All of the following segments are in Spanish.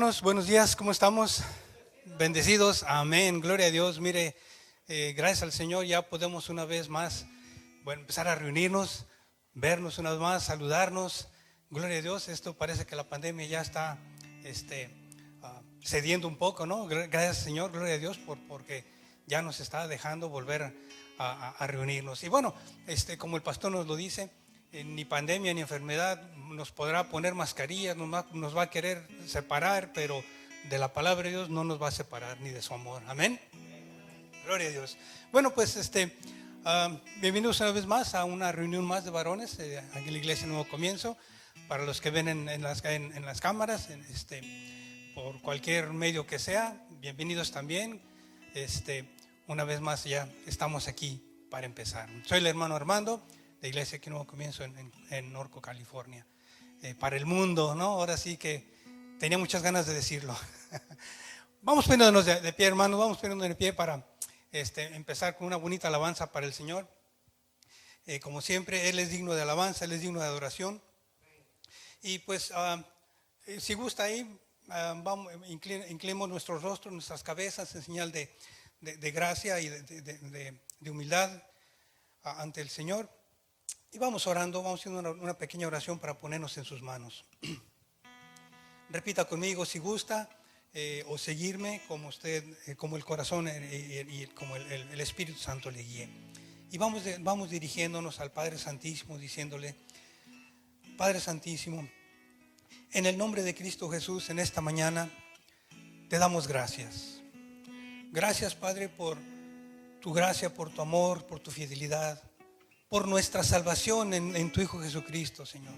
hermanos, buenos días, ¿cómo estamos? Bendecidos, amén, gloria a Dios. Mire, gracias al Señor ya podemos una vez más, empezar a reunirnos, vernos una vez más, saludarnos. Gloria a Dios, esto parece que la pandemia ya está cediendo un poco, ¿no? Gracias Señor, gloria a Dios porque ya nos está dejando volver a reunirnos. Y bueno, como el pastor nos lo dice, ni pandemia ni enfermedad nos podrá poner mascarillas, nos va a querer separar, pero de la palabra de Dios no nos va a separar ni de su amor. Amén. Gloria a Dios. Bueno, pues bienvenidos una vez más a una reunión más de varones aquí en la iglesia Nuevo Comienzo. Para los que ven en las cámaras, por cualquier medio que sea, bienvenidos también. Una vez más ya estamos aquí para empezar. Soy el hermano Armando, de iglesia aquí Nuevo Comienzo en Norco, California. Para el mundo, ¿no? Ahora sí que tenía muchas ganas de decirlo. Vamos poniéndonos de pie, hermanos, vamos poniéndonos de pie para empezar con una bonita alabanza para el Señor. Como siempre, Él es digno de alabanza, Él es digno de adoración. Y pues, si gusta ahí, inclinemos nuestros rostros, nuestras cabezas en señal de gracia y de humildad ante el Señor. Y vamos orando, vamos haciendo una pequeña oración para ponernos en sus manos. Repita conmigo si gusta, o seguirme como usted, como el corazón y como el Espíritu Santo le guíe. Y vamos dirigiéndonos al Padre Santísimo, diciéndole: Padre Santísimo, en el nombre de Cristo Jesús, en esta mañana te damos gracias. Gracias, Padre, por tu gracia, por tu amor, por tu fidelidad, por nuestra salvación en tu Hijo Jesucristo, Señor.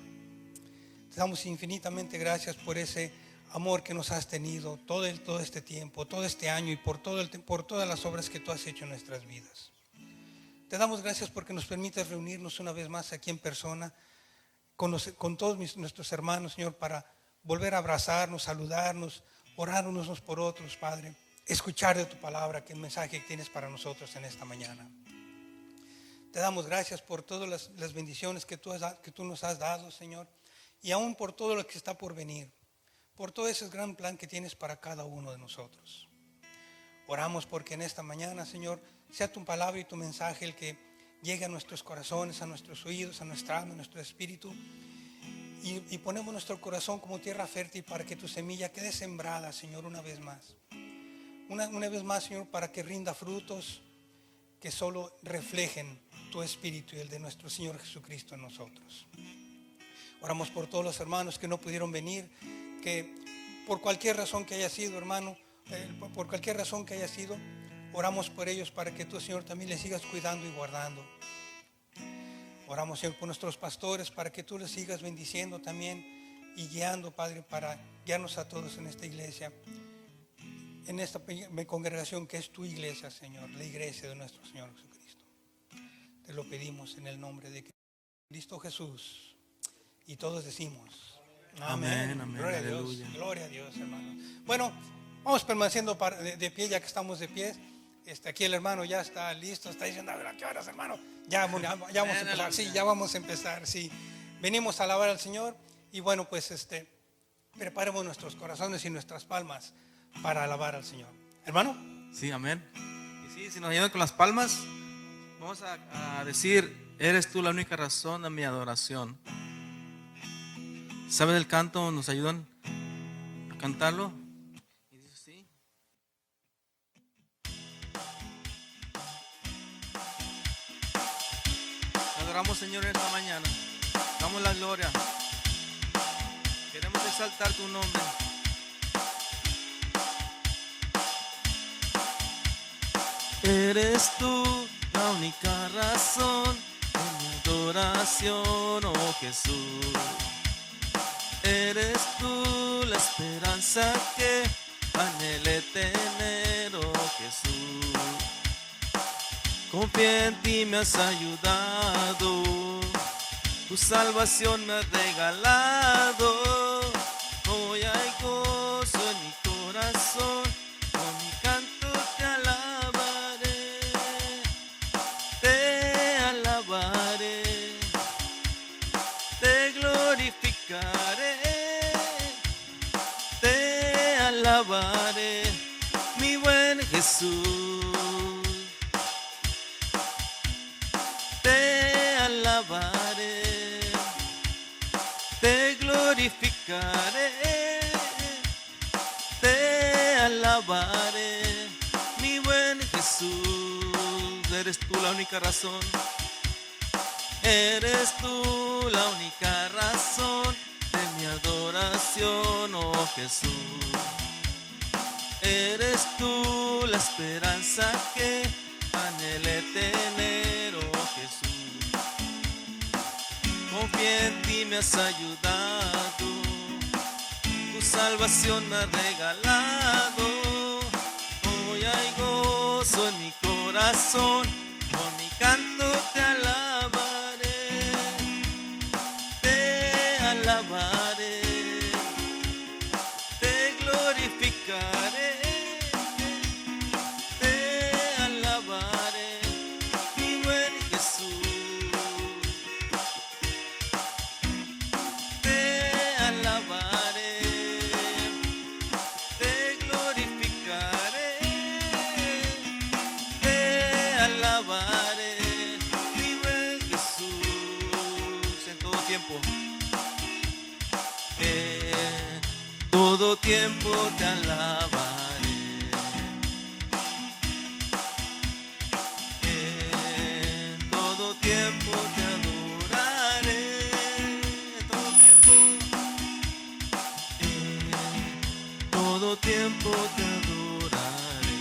Te damos infinitamente gracias por ese amor que nos has tenido todo este tiempo, todo este año y por todas las obras que tú has hecho en nuestras vidas. Te damos gracias porque nos permites reunirnos una vez más aquí en persona con todos nuestros hermanos, Señor, para volver a abrazarnos, saludarnos, orar unos por otros, Padre, escuchar de tu palabra, que el mensaje que tienes para nosotros en esta mañana. Te damos gracias por todas las bendiciones que tú nos has dado, Señor, y aún por todo lo que está por venir, por todo ese gran plan que tienes para cada uno de nosotros. Oramos porque en esta mañana, Señor, sea tu palabra y tu mensaje el que llegue a nuestros corazones, a nuestros oídos, a nuestra alma, a nuestro espíritu, y ponemos nuestro corazón como tierra fértil para que tu semilla quede sembrada, Señor, una vez más. Una vez más, Señor, para que rinda frutos que solo reflejen tu espíritu y el de nuestro Señor Jesucristo en nosotros. Oramos por todos los hermanos que no pudieron venir, que por cualquier razón que haya sido, hermano, por cualquier razón que haya sido, oramos por ellos para que tú, Señor, también les sigas cuidando y guardando. Oramos, Señor, por nuestros pastores para que tú les sigas bendiciendo también y guiando, Padre, para guiarnos a todos en esta iglesia, en esta congregación que es tu iglesia, Señor, la iglesia de nuestro Señor Jesucristo. Te lo pedimos en el nombre de Cristo Jesús. Y todos decimos amén, amén. Gloria aleluya. A Dios, gloria a Dios, hermano. Bueno, vamos permaneciendo de pie, ya que estamos de pie. Aquí el hermano ya está listo, está diciendo: a ver, ¿a qué horas, hermano? Ya vamos a empezar, sí, ya vamos a empezar, sí. Venimos a alabar al Señor y bueno, pues preparemos nuestros corazones y nuestras palmas para alabar al Señor. ¿Hermano? Sí, amén. Y sí, si nos ayudan con las palmas, vamos a decir: eres tú la única razón de mi adoración. ¿Saben el canto? ¿Nos ayudan a cantarlo? Y dice así: adoramos, Señor, esta mañana. Damos la gloria. Queremos exaltar tu nombre. Eres tú la única razón de mi adoración, oh Jesús. Eres tú la esperanza que anhelé tener, oh Jesús. Confía en ti, me has ayudado, tu salvación me has regalado. Hoy hay gozo en mi corazón, con mi canto te alabaré, te glorificaré, te Jesús. Te alabaré, te glorificaré, te alabaré, mi buen Jesús. Eres tú la única razón, eres tú la única razón de mi adoración, oh Jesús. Eres tú la esperanza que anhelé tener, oh Jesús. Confié en ti, me has ayudado, tu salvación me ha regalado. Hoy hay gozo en mi corazón, con mi canto te alabaré, te alabaré, te glorificaré, te alabaré, mi buen Jesús. Te alabaré, te glorificaré, te alabaré, mi buen Jesús. En todo tiempo, en todo tiempo te alabaré, en todo tiempo te adoraré, en todo tiempo, en todo tiempo te adoraré,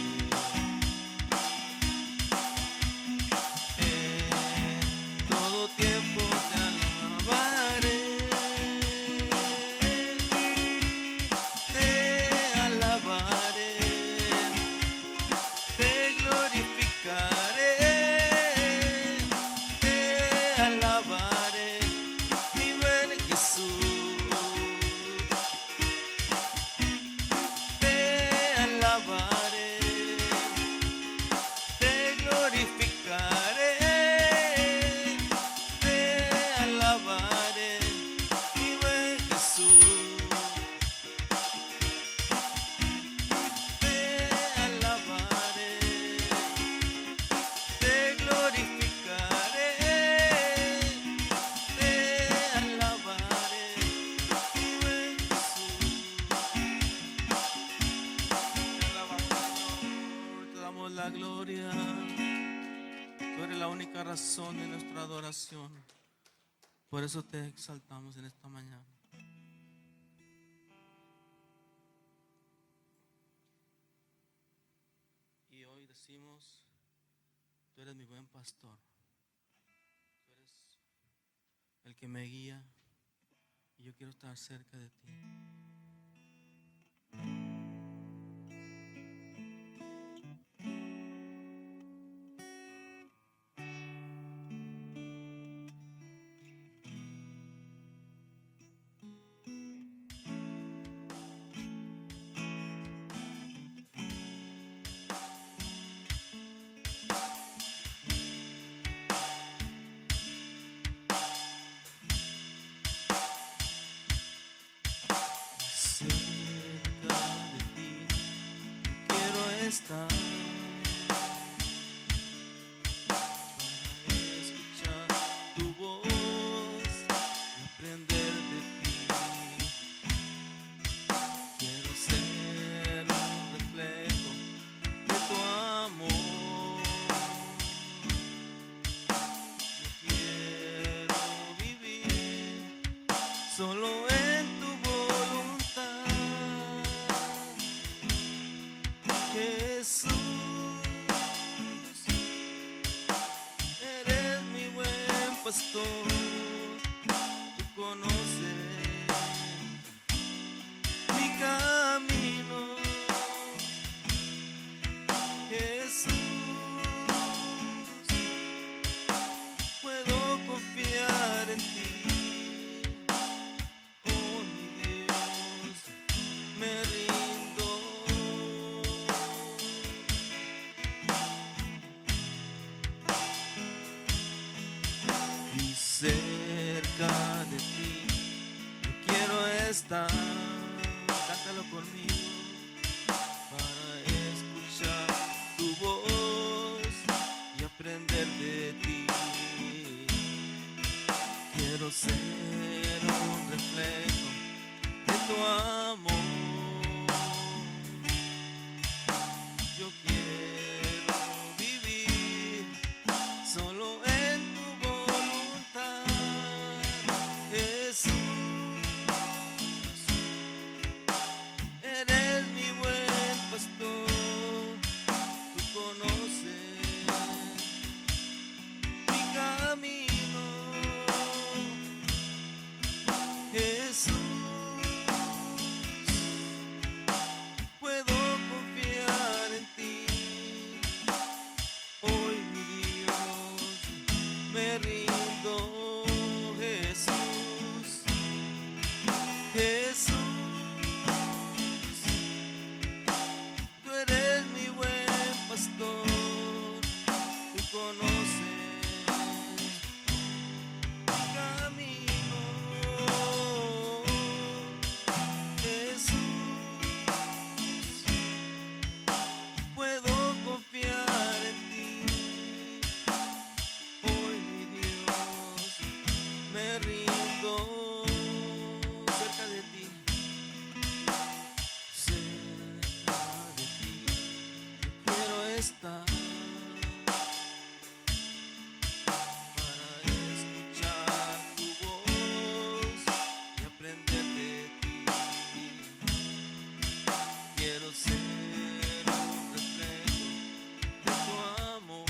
en todo tiempo te alabaré, te alabaré, te glorificaré, te alabaré, mi buen Jesús. Te alabaré, te glorificaré, te alabaré, mi buen Jesús. Te alabaré, te glorificaré, te alabaré, mi buen Jesús. Te alabamos, Señor, te damos la gloria. Tú eres la única razón de nuestra adoración. Por eso te exaltamos en esta mañana. Y hoy decimos, tú eres mi buen pastor. Tú eres el que me guía y yo quiero estar cerca de ti. Cerca de ti quiero estar para escuchar tu voz y aprender de ti. Quiero ser un reflejo de tu amor. Yo quiero vivir solo en tu voluntad, Jesús. Eres mi buen pastor, tú conoces mi camino, Jesús. Puedo confiar en ti, oh mi Dios, me rindo. Y cerca de ti yo quiero estar, cántalo conmigo, para escuchar Yo quiero vivir solo en tu voluntad, Jesús. Eres mi buen pastor, tú conoces mi camino, Jesús. Puedo confiar en ti. Hoy, mi Dios, me rindo, Jesús. Jesús, tú eres mi buen pastor, tú conoces mi camino, Jesús. Puedo confiar en ti. Hoy, mi Dios, me rindo cerca de ti. Cerca de ti quiero estar para escuchar tu voz y aprender de ti. Quiero ser un reflejo de tu amor.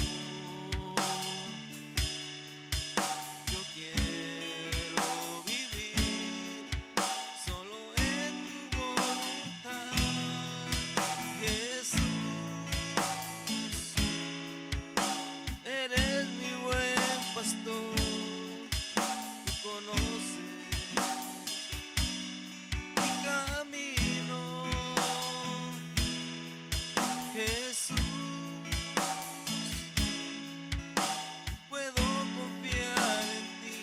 Yo quiero vivir solo en tu voluntad, Jesús. Eres mi buen pastor, tú conoces mi camino, Jesús. Puedo confiar en ti.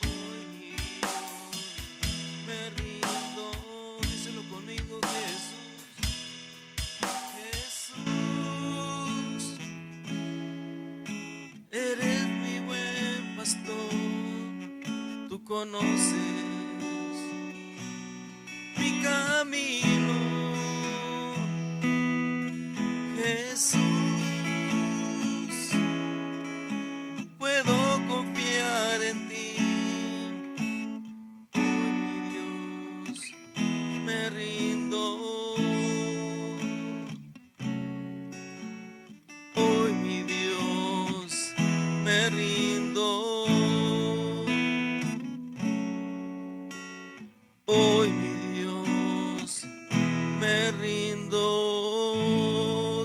Hoy, mi Dios, me rindo. Díselo conmigo, Jesús. Jesús, eres mi buen pastor, tú conoces mi camino, Jesús. Puedo confiar en ti. Hoy, mi Dios, me rindo. Hoy, mi Dios, me rindo. Hoy, mi Dios, me rindo.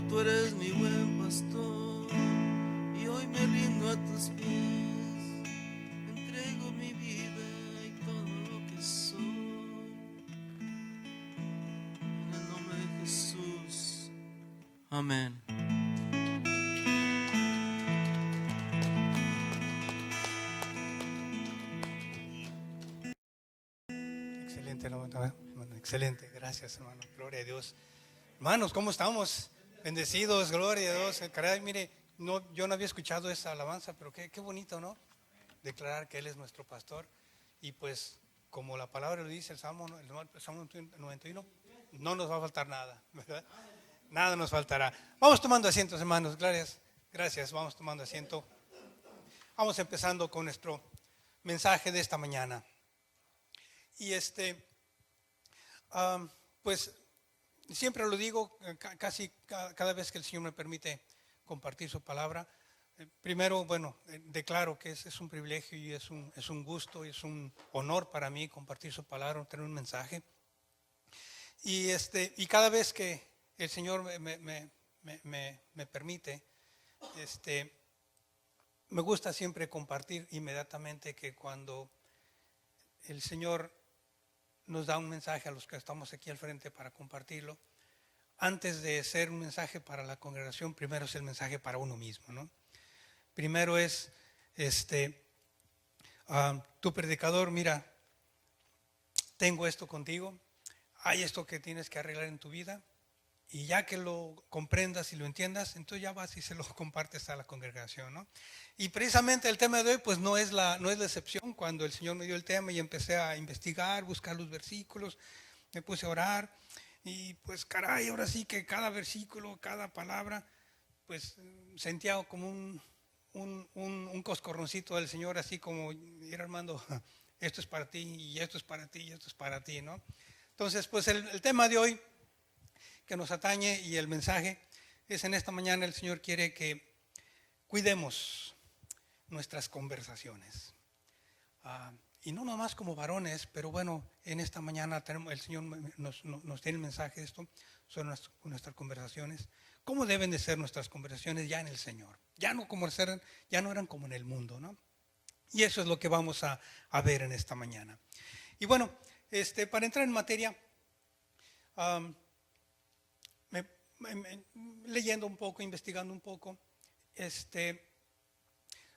Tú eres mi buen pastor y hoy me rindo a tus pies. Entrego mi vida y todo lo que soy. En el nombre de Jesús. Amén. Excelente, hermano. Excelente, gracias, hermano. Gloria a Dios. Hermanos, ¿cómo estamos? Bendecidos, gloria a Dios. Caray, mire, yo no había escuchado esa alabanza, pero qué bonito, ¿no? Declarar que Él es nuestro pastor. Y pues, como la palabra lo dice, el Salmo 91, no nos va a faltar nada, ¿verdad? Nada nos faltará. Vamos tomando asientos, hermanos. Gracias, vamos tomando asiento. Vamos empezando con nuestro mensaje de esta mañana. Y pues siempre lo digo, casi cada vez que el Señor me permite compartir su palabra. Primero, bueno, declaro que es un privilegio y es un gusto y es un honor para mí compartir su palabra, tener un mensaje. Y cada vez que el Señor me permite, me gusta siempre compartir inmediatamente que cuando el Señor nos da un mensaje a los que estamos aquí al frente para compartirlo, antes de ser un mensaje para la congregación, primero es el mensaje para uno mismo, ¿no? Primero es, tu predicador, mira, tengo esto contigo, hay esto que tienes que arreglar en tu vida, y ya que lo comprendas y lo entiendas, entonces ya vas y se lo compartes a la congregación, ¿no? Y precisamente el tema de hoy pues no es la excepción. Cuando el Señor me dio el tema y empecé a investigar, buscar los versículos, me puse a orar Y pues caray, ahora sí que cada versículo, cada palabra, pues sentía como un coscorroncito del Señor, así como ir Armando, esto es para ti, y esto es para ti, y esto es para ti, ¿no? Entonces, pues el tema de hoy que nos atañe y el mensaje es: en esta mañana el Señor quiere que cuidemos nuestras conversaciones. Y no nomás como varones, pero bueno, en esta mañana el Señor nos tiene el mensaje de esto sobre nuestras conversaciones. ¿Cómo deben de ser nuestras conversaciones ya en el Señor? Ya no eran como en el mundo, ¿no? Y eso es lo que vamos a ver en esta mañana. Y bueno, para entrar en materia, leyendo un poco, investigando un poco,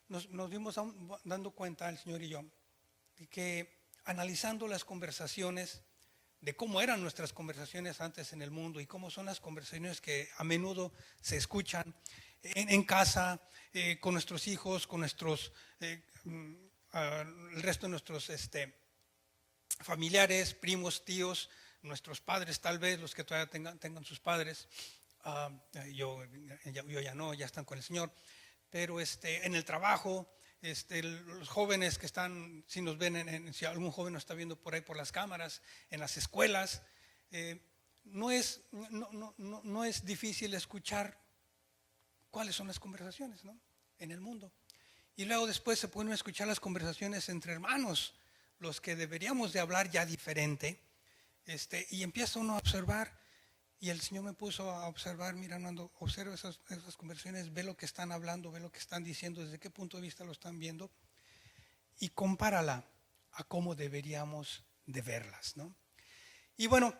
nos vimos dando cuenta, el Señor y yo, de que analizando las conversaciones, de cómo eran nuestras conversaciones antes en el mundo y cómo son las conversaciones que a menudo se escuchan en casa, con nuestros hijos, con nuestros, el resto de nuestros familiares, primos, tíos, nuestros padres tal vez, los que todavía tengan sus padres. Yo ya no, ya están con el Señor. Pero en el trabajo, los jóvenes que están, si nos ven, si algún joven nos está viendo por ahí por las cámaras, en las escuelas, no es difícil escuchar cuáles son las conversaciones, ¿no?, en el mundo. Y luego después se pueden escuchar las conversaciones entre hermanos, los que deberíamos de hablar ya diferente, y empieza uno a observar. Y el Señor me puso a observar: mira, Armando, observa esas conversaciones, ve lo que están hablando, ve lo que están diciendo, desde qué punto de vista lo están viendo, y compárala a cómo deberíamos de verlas, ¿no? Y bueno,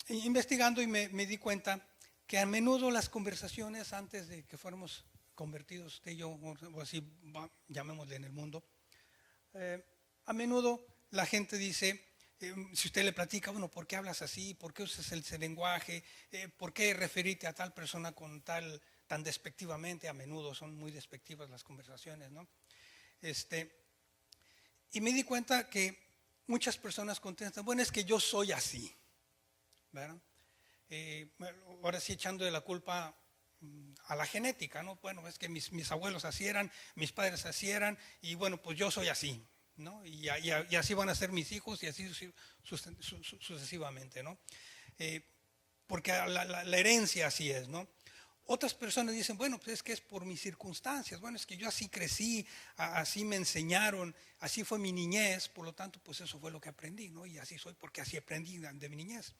investigando, y me di cuenta que a menudo las conversaciones antes de que fuéramos convertidos, usted y yo, o así llamémosle en el mundo, a menudo la gente dice, si usted le platica, bueno, ¿por qué hablas así? ¿Por qué usas ese lenguaje? ¿Por qué referirte a tal persona tan despectivamente? A menudo son muy despectivas las conversaciones, ¿no? Y me di cuenta que muchas personas contestan: bueno, es que yo soy así, ¿verdad? Ahora sí, echando de la culpa a la genética, ¿no? Bueno, es que mis abuelos así eran, mis padres así eran, y bueno, pues yo soy así, ¿no? Y así van a ser mis hijos, y así sucesivamente, ¿no? Porque la herencia así es, ¿no? Otras personas dicen: bueno, pues es que es por mis circunstancias, bueno, es que yo así crecí, así me enseñaron, así fue mi niñez, por lo tanto, pues eso fue lo que aprendí, ¿no? Y así soy porque así aprendí de mi niñez.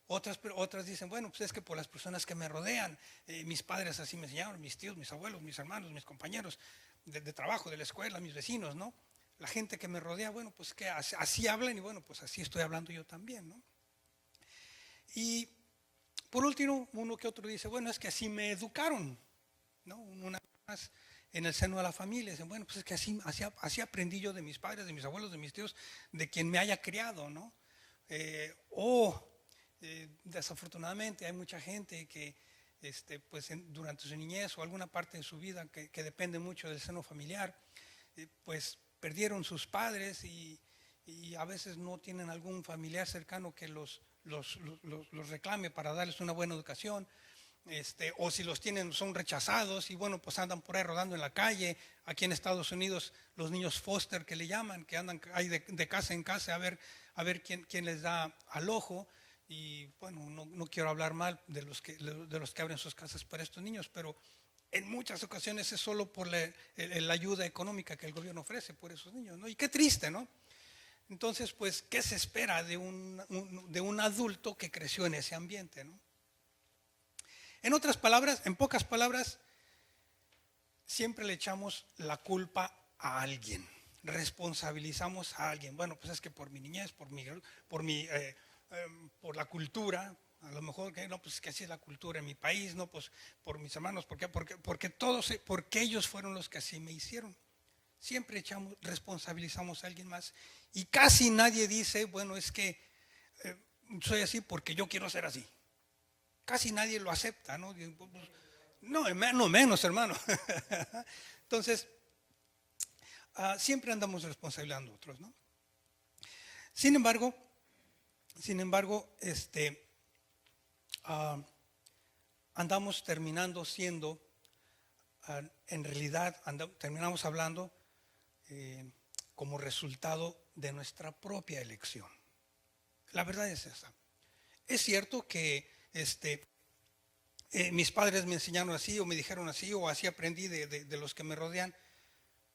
Otras dicen: bueno, pues es que por las personas que me rodean, mis padres así me enseñaron, mis tíos, mis abuelos, mis hermanos, mis compañeros de trabajo, de la escuela, mis vecinos, ¿no? La gente que me rodea, bueno, pues que así hablan, y bueno, pues así estoy hablando yo también, ¿no? Y por último, uno que otro dice: bueno, es que así me educaron, ¿no? Una más en el seno de la familia, dicen: bueno, pues es que así aprendí yo de mis padres, de mis abuelos, de mis tíos, de quien me haya criado, ¿no? Desafortunadamente hay mucha gente que pues durante su niñez o alguna parte de su vida que depende mucho del seno familiar, pues perdieron sus padres, y a veces no tienen algún familiar cercano que los reclame para darles una buena educación, o si los tienen son rechazados, y bueno, pues andan por ahí rodando en la calle. Aquí en Estados Unidos, los niños foster, que le llaman, que andan ahí de casa en casa a ver quién les da al ojo. Y bueno, no quiero hablar mal de los que abren sus casas para estos niños, pero en muchas ocasiones es solo por la ayuda económica que el gobierno ofrece por esos niños, ¿no? Y qué triste, ¿no? Entonces, pues, ¿qué se espera de un adulto que creció en ese ambiente, ¿no? En pocas palabras, siempre le echamos la culpa a alguien, responsabilizamos a alguien. Bueno, pues es que por mi niñez, por la cultura, a lo mejor que no, pues que así es la cultura en mi país, no, pues por mis hermanos, porque ellos fueron los que así me hicieron. Siempre responsabilizamos a alguien más, y casi nadie dice: bueno, es que soy así porque yo quiero ser así. Casi nadie lo acepta, ¿no? No menos, hermano. Entonces, siempre andamos responsabilizando a otros, ¿no? Sin embargo, Sin embargo, andamos terminando siendo, en realidad terminamos hablando como resultado de nuestra propia elección. La verdad es esa. Es cierto que mis padres me enseñaron así, o me dijeron así, o así aprendí de los que me rodean,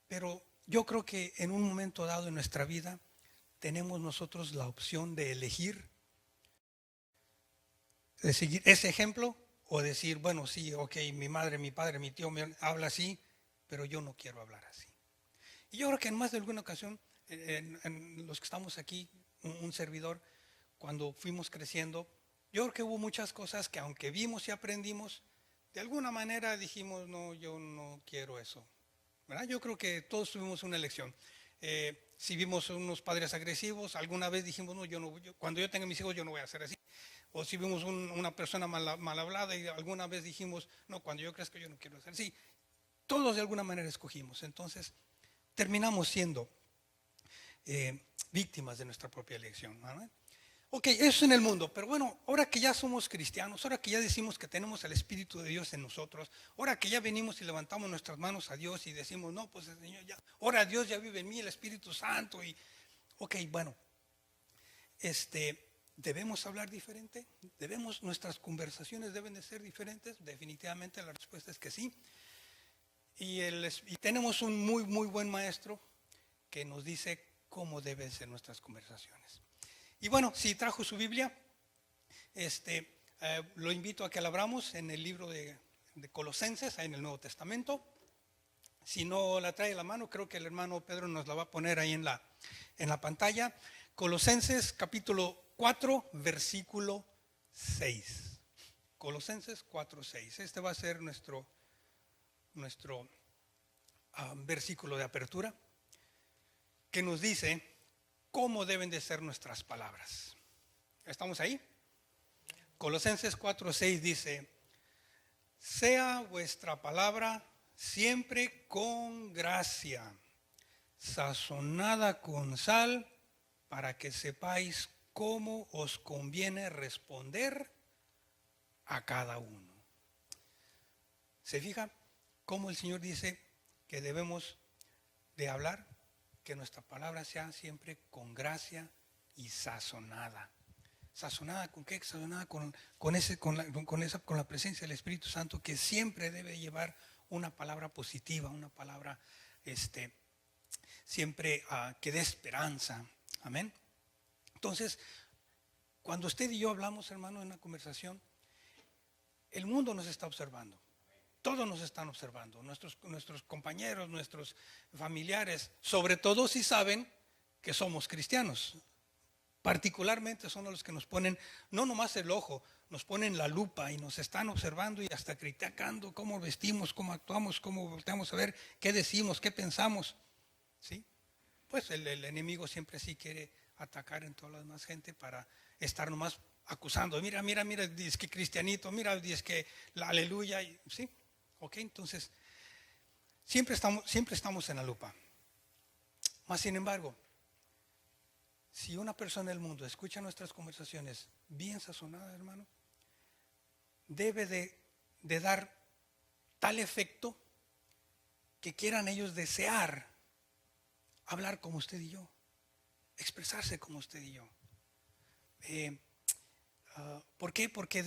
pero yo creo que en un momento dado en nuestra vida tenemos nosotros la opción de elegir, de seguir ese ejemplo, o decir, bueno, sí, ok, mi madre, mi padre, mi tío me habla así, pero yo no quiero hablar así. Y yo creo que en más de alguna ocasión, en los que estamos aquí, un servidor, cuando fuimos creciendo, yo creo que hubo muchas cosas que aunque vimos y aprendimos, de alguna manera dijimos, no, yo no quiero eso, ¿verdad? Yo creo que todos tuvimos una elección. Si vimos unos padres agresivos, alguna vez dijimos, no, cuando yo tenga mis hijos yo no voy a hacer así. O si vimos una persona mal hablada y alguna vez dijimos, no, cuando yo crezca yo no quiero hacer así. Todos de alguna manera escogimos. Entonces, terminamos siendo víctimas de nuestra propia elección, ¿no? Ok, eso es en el mundo, pero bueno, ahora que ya somos cristianos, ahora que ya decimos que tenemos el Espíritu de Dios en nosotros, ahora que ya venimos y levantamos nuestras manos a Dios y decimos, no, pues el Señor ya, ahora Dios ya vive en mí, el Espíritu Santo, y ok, bueno, ¿debemos hablar diferente? ¿Nuestras conversaciones deben de ser diferentes? Definitivamente la respuesta es que sí. Y tenemos un muy, muy buen maestro que nos dice cómo deben ser nuestras conversaciones. Y bueno, si trajo su Biblia, lo invito a que la abramos en el libro de Colosenses, ahí en el Nuevo Testamento. Si no la trae a la mano, creo que el hermano Pedro nos la va a poner ahí en la pantalla. Colosenses capítulo 4, versículo 6. Colosenses 4, 6. Este va a ser nuestro versículo de apertura, que nos dice cómo deben de ser nuestras palabras. ¿Estamos ahí? Colosenses 4:6 dice, sea vuestra palabra siempre con gracia, sazonada con sal, para que sepáis cómo os conviene responder a cada uno. ¿Se fija cómo el Señor dice que debemos de hablar? Que nuestra palabra sea siempre con gracia y sazonada. ¿Sazonada con qué? Sazonada con la presencia del Espíritu Santo, que siempre debe llevar una palabra positiva, una palabra siempre que dé esperanza. Amén. Entonces, cuando usted y yo hablamos, hermano, en una conversación, el mundo nos está observando. Todos nos están observando, nuestros compañeros, nuestros familiares, sobre todo si saben que somos cristianos. Particularmente son los que nos ponen, no nomás el ojo, nos ponen la lupa y nos están observando y hasta criticando cómo vestimos, cómo actuamos, cómo volteamos a ver qué decimos, qué pensamos. ¿Sí? Pues el enemigo siempre sí quiere atacar en toda la demás gente para estar nomás acusando. Mira, dice que cristianito, mira, dice que la aleluya, ¿sí? Ok, entonces siempre estamos en la lupa. Mas sin embargo, si una persona del mundo escucha nuestras conversaciones bien sazonadas, hermano, debe de dar tal efecto que quieran ellos desear hablar como usted y yo, expresarse como usted y yo. ¿Por qué? Porque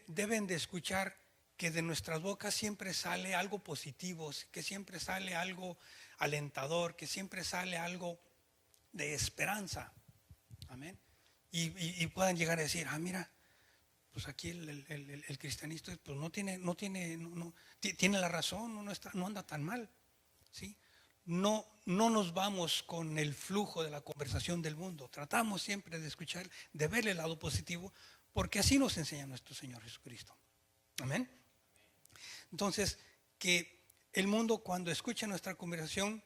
deben de escuchar que de nuestras bocas siempre sale algo positivo, que siempre sale algo alentador, que siempre sale algo de esperanza. Amén. Y puedan llegar a decir, mira, pues aquí el cristianista pues tiene la razón, no anda tan mal. ¿Sí? No nos vamos con el flujo de la conversación del mundo. Tratamos siempre de escuchar, de ver el lado positivo, porque así nos enseña nuestro Señor Jesucristo. Amén. Entonces, que el mundo cuando escucha nuestra conversación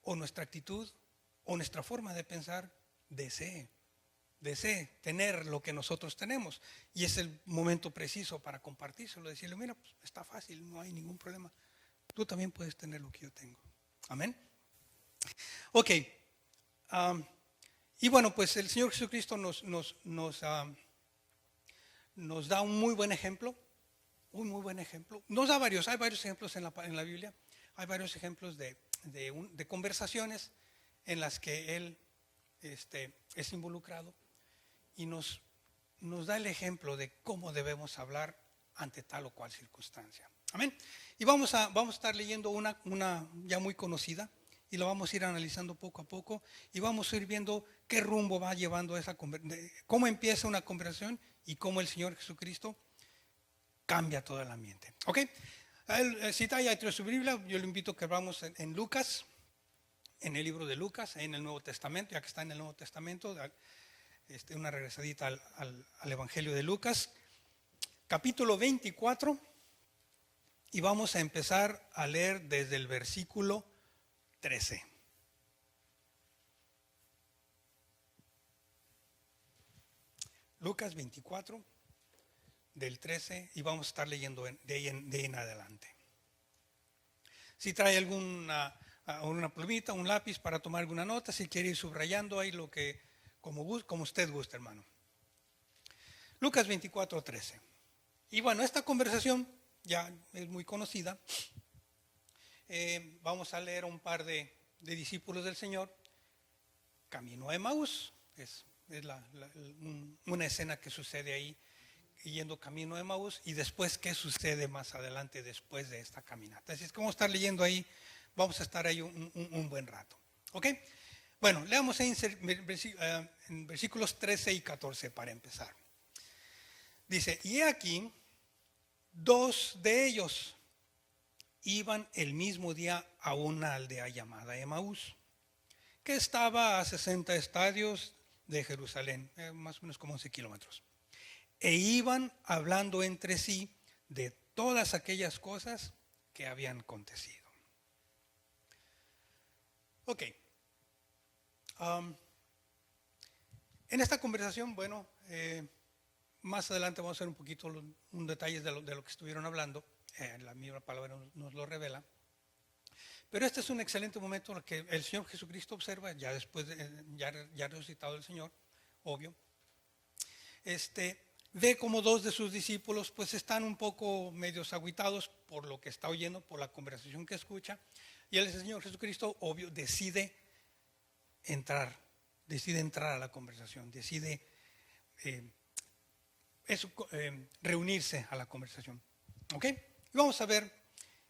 o nuestra actitud o nuestra forma de pensar, desee tener lo que nosotros tenemos. Y es el momento preciso para compartírselo, decirle, mira, pues está fácil, no hay ningún problema. Tú también puedes tener lo que yo tengo. Amén. Ok. Y bueno, pues el Señor Jesucristo nos da un muy buen ejemplo, un muy buen ejemplo. Nos da varios, hay varios ejemplos en la Biblia, hay varios ejemplos de conversaciones en las que Él es involucrado y nos da el ejemplo de cómo debemos hablar ante tal o cual circunstancia. Amén. Y vamos a estar leyendo una ya muy conocida y lo vamos a ir analizando poco a poco y vamos a ir viendo qué rumbo va llevando cómo empieza una conversación y cómo el Señor Jesucristo cambia todo el ambiente. ¿Ok? Si trae su Biblia, yo le invito a que vamos en Lucas, en el libro de Lucas, en el Nuevo Testamento, ya que está en el Nuevo Testamento, una regresadita al Evangelio de Lucas, capítulo 24, y vamos a empezar a leer desde el versículo 13. Lucas 24, del 13, y vamos a estar leyendo de ahí en adelante. Si trae una plumita, un lápiz para tomar alguna nota, si quiere ir subrayando ahí como usted guste, hermano. Lucas 24, 13. Y bueno, esta conversación ya es muy conocida. Vamos a leer a un par de discípulos del Señor. Camino a Emaús. Es una escena que sucede ahí, yendo camino a Emaús, y después qué sucede más adelante después de esta caminata. Así es que vamos a estar leyendo ahí, vamos a estar ahí un buen rato. ¿Ok? Bueno, leamos ahí en versículos 13 y 14 para empezar. Dice, y he aquí, 2 de ellos iban el mismo día a una aldea llamada Emaús, que estaba a 60 estadios de Jerusalén, más o menos como 11 kilómetros. E iban hablando entre sí de todas aquellas cosas que habían acontecido. Ok. En esta conversación, bueno, más adelante vamos a ver un poquito un detalles de lo que estuvieron hablando. La misma palabra nos lo revela. Pero este es un excelente momento en el que el Señor Jesucristo observa, ya después, ya resucitado el Señor, obvio, ve como 2 de sus discípulos pues están un poco medios agüitados por lo que está oyendo, por la conversación que escucha, y el Señor Jesucristo, obvio, decide entrar a la conversación, decide reunirse a la conversación. ¿Ok? Y vamos a ver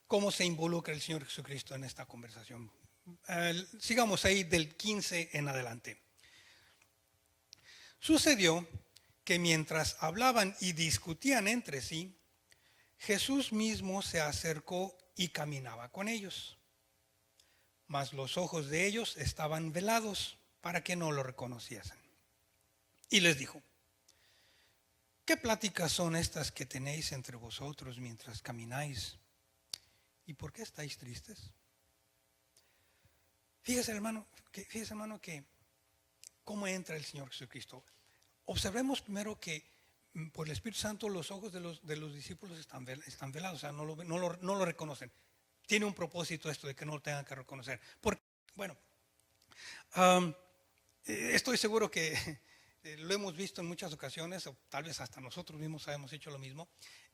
cómo se involucra el Señor Jesucristo en esta conversación. Sigamos ahí del 15 en adelante. Sucedió que mientras hablaban y discutían entre sí, Jesús mismo se acercó y caminaba con ellos. Mas los ojos de ellos estaban velados para que no lo reconociesen. Y les dijo, ¿qué pláticas son estas que tenéis entre vosotros mientras camináis? ¿Y por qué estáis tristes? Fíjese, hermano, que cómo entra el Señor Jesucristo. Observemos primero que por el Espíritu Santo los ojos de los discípulos están velados, o sea, no lo reconocen. Tiene un propósito esto de que no lo tengan que reconocer. Porque, bueno, estoy seguro que lo hemos visto en muchas ocasiones, o tal vez hasta nosotros mismos hemos hecho lo mismo,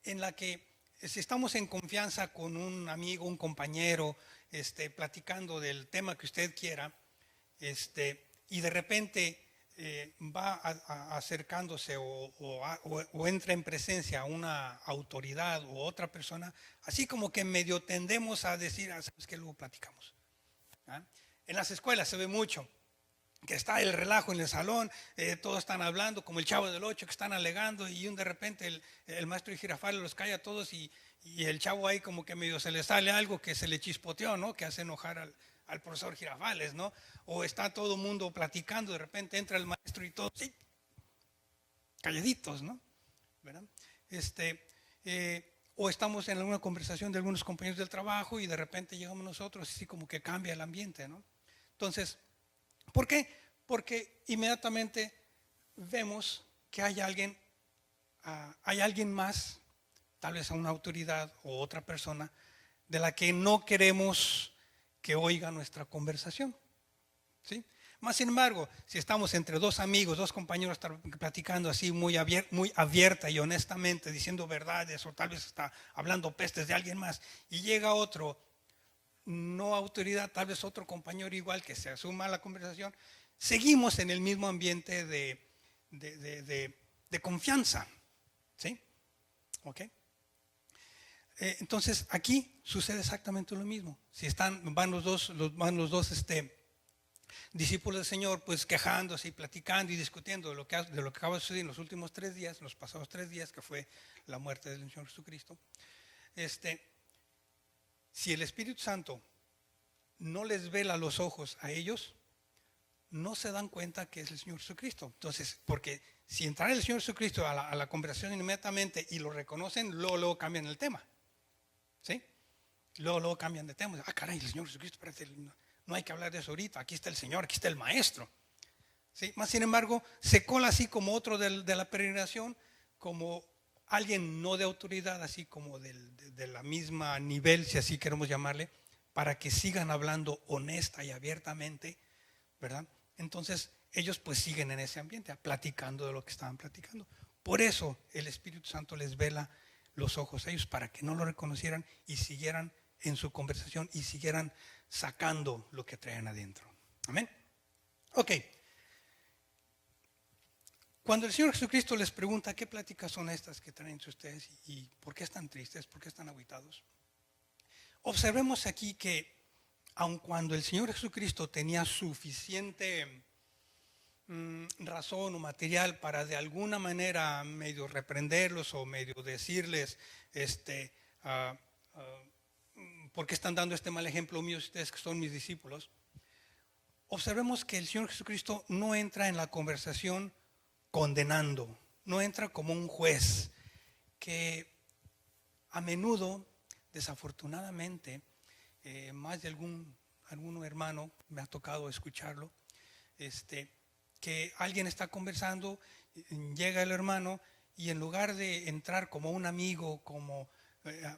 en la que si estamos en confianza con un amigo, un compañero, platicando del tema que usted quiera, y de repente va acercándose o entra en presencia a una autoridad u otra persona, así como que medio tendemos a decir, ¿sabes qué? Luego platicamos. ¿Ah? En las escuelas se ve mucho que está el relajo en el salón, todos están hablando, como el Chavo del 8 que están alegando, y de repente el maestro Girafales los calla a todos y el chavo ahí como que medio se le sale algo que se le chispoteó, ¿no? Que hace enojar al profesor Girafales, ¿no? O está todo el mundo platicando, de repente entra el maestro y todos, sí, calladitos, ¿no? ¿Verdad? O estamos en alguna conversación de algunos compañeros del trabajo y de repente llegamos nosotros, así como que cambia el ambiente, ¿no? Entonces, ¿por qué? Porque inmediatamente vemos que hay alguien más, tal vez a una autoridad o otra persona, de la que no queremos que oiga nuestra conversación. ¿Sí? Más sin embargo, si estamos entre dos amigos, dos compañeros platicando así muy abierta y honestamente, diciendo verdades o tal vez está hablando pestes de alguien más, y llega otro, no autoridad, tal vez otro compañero igual que se asuma a la conversación, seguimos en el mismo ambiente de confianza. ¿Sí? ¿Ok? Entonces aquí sucede exactamente lo mismo. Si van los dos discípulos del Señor, pues quejándose y platicando y discutiendo de lo que acaba de suceder en los últimos 3 días, en los pasados 3 días, que fue la muerte del Señor Jesucristo. Si el Espíritu Santo no les vela los ojos a ellos, no se dan cuenta que es el Señor Jesucristo. Entonces, porque si entrara el Señor Jesucristo a la conversación inmediatamente y lo reconocen, luego cambian el tema. ¿Sí? Luego cambian de tema. Ah, caray, el Señor Jesucristo, espérate, no hay que hablar de eso ahorita. Aquí está el Señor, aquí está el Maestro. ¿Sí? Más sin embargo, se cola así como otro de la peregrinación, como alguien no de autoridad, así como de la misma nivel, si así queremos llamarle, para que sigan hablando honesta y abiertamente, ¿verdad? Entonces ellos pues siguen en ese ambiente, platicando de lo que estaban platicando. Por eso el Espíritu Santo les vela los ojos a ellos, para que no lo reconocieran y siguieran en su conversación y siguieran sacando lo que traen adentro. Amén. Ok. Cuando el Señor Jesucristo les pregunta qué pláticas son estas que traen ustedes y por qué están tristes, por qué están agüitados, observemos aquí que aun cuando el Señor Jesucristo tenía suficiente razón o material para de alguna manera medio reprenderlos o medio decirles ¿por qué están dando este mal ejemplo mío ustedes que son mis discípulos? Observemos que el Señor Jesucristo no entra en la conversación condenando, no entra como un juez, que a menudo, desafortunadamente, más de algún hermano me ha tocado escucharlo, que alguien está conversando, llega el hermano y en lugar de entrar como un amigo, como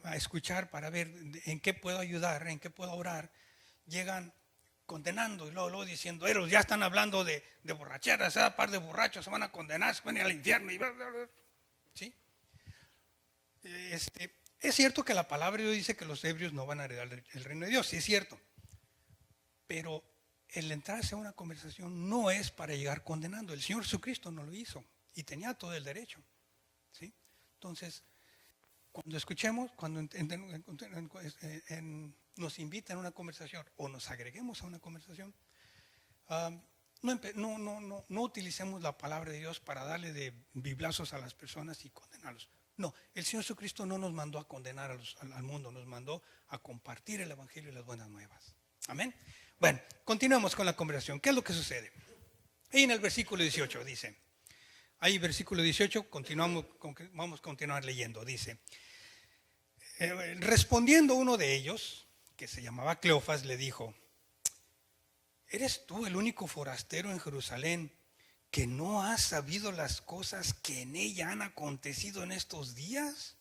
a escuchar para ver en qué puedo ayudar, en qué puedo orar, llegan condenando y luego diciendo, ellos ya están hablando de borracheras, esa par de borrachos se van a condenar, se van a ir al infierno. ¿Sí? Es cierto que la palabra de Dios dice que los ebrios no van a heredar el reino de Dios, sí es cierto, pero el entrarse a una conversación no es para llegar condenando. El Señor Jesucristo no lo hizo y tenía todo el derecho. ¿Sí? Entonces, cuando escuchemos, cuando nos invitan a una conversación o nos agreguemos a una conversación, no utilicemos la palabra de Dios para darle de biblazos a las personas y condenarlos. No, el Señor Jesucristo no nos mandó a condenar al mundo, nos mandó a compartir el Evangelio y las buenas nuevas. Amén. Bueno, continuemos con la conversación. ¿Qué es lo que sucede? Ahí en el versículo 18 dice, ahí versículo 18, vamos a continuar leyendo, dice, respondiendo uno de ellos, que se llamaba Cleofas, le dijo, ¿eres tú el único forastero en Jerusalén que no has sabido las cosas que en ella han acontecido en estos días?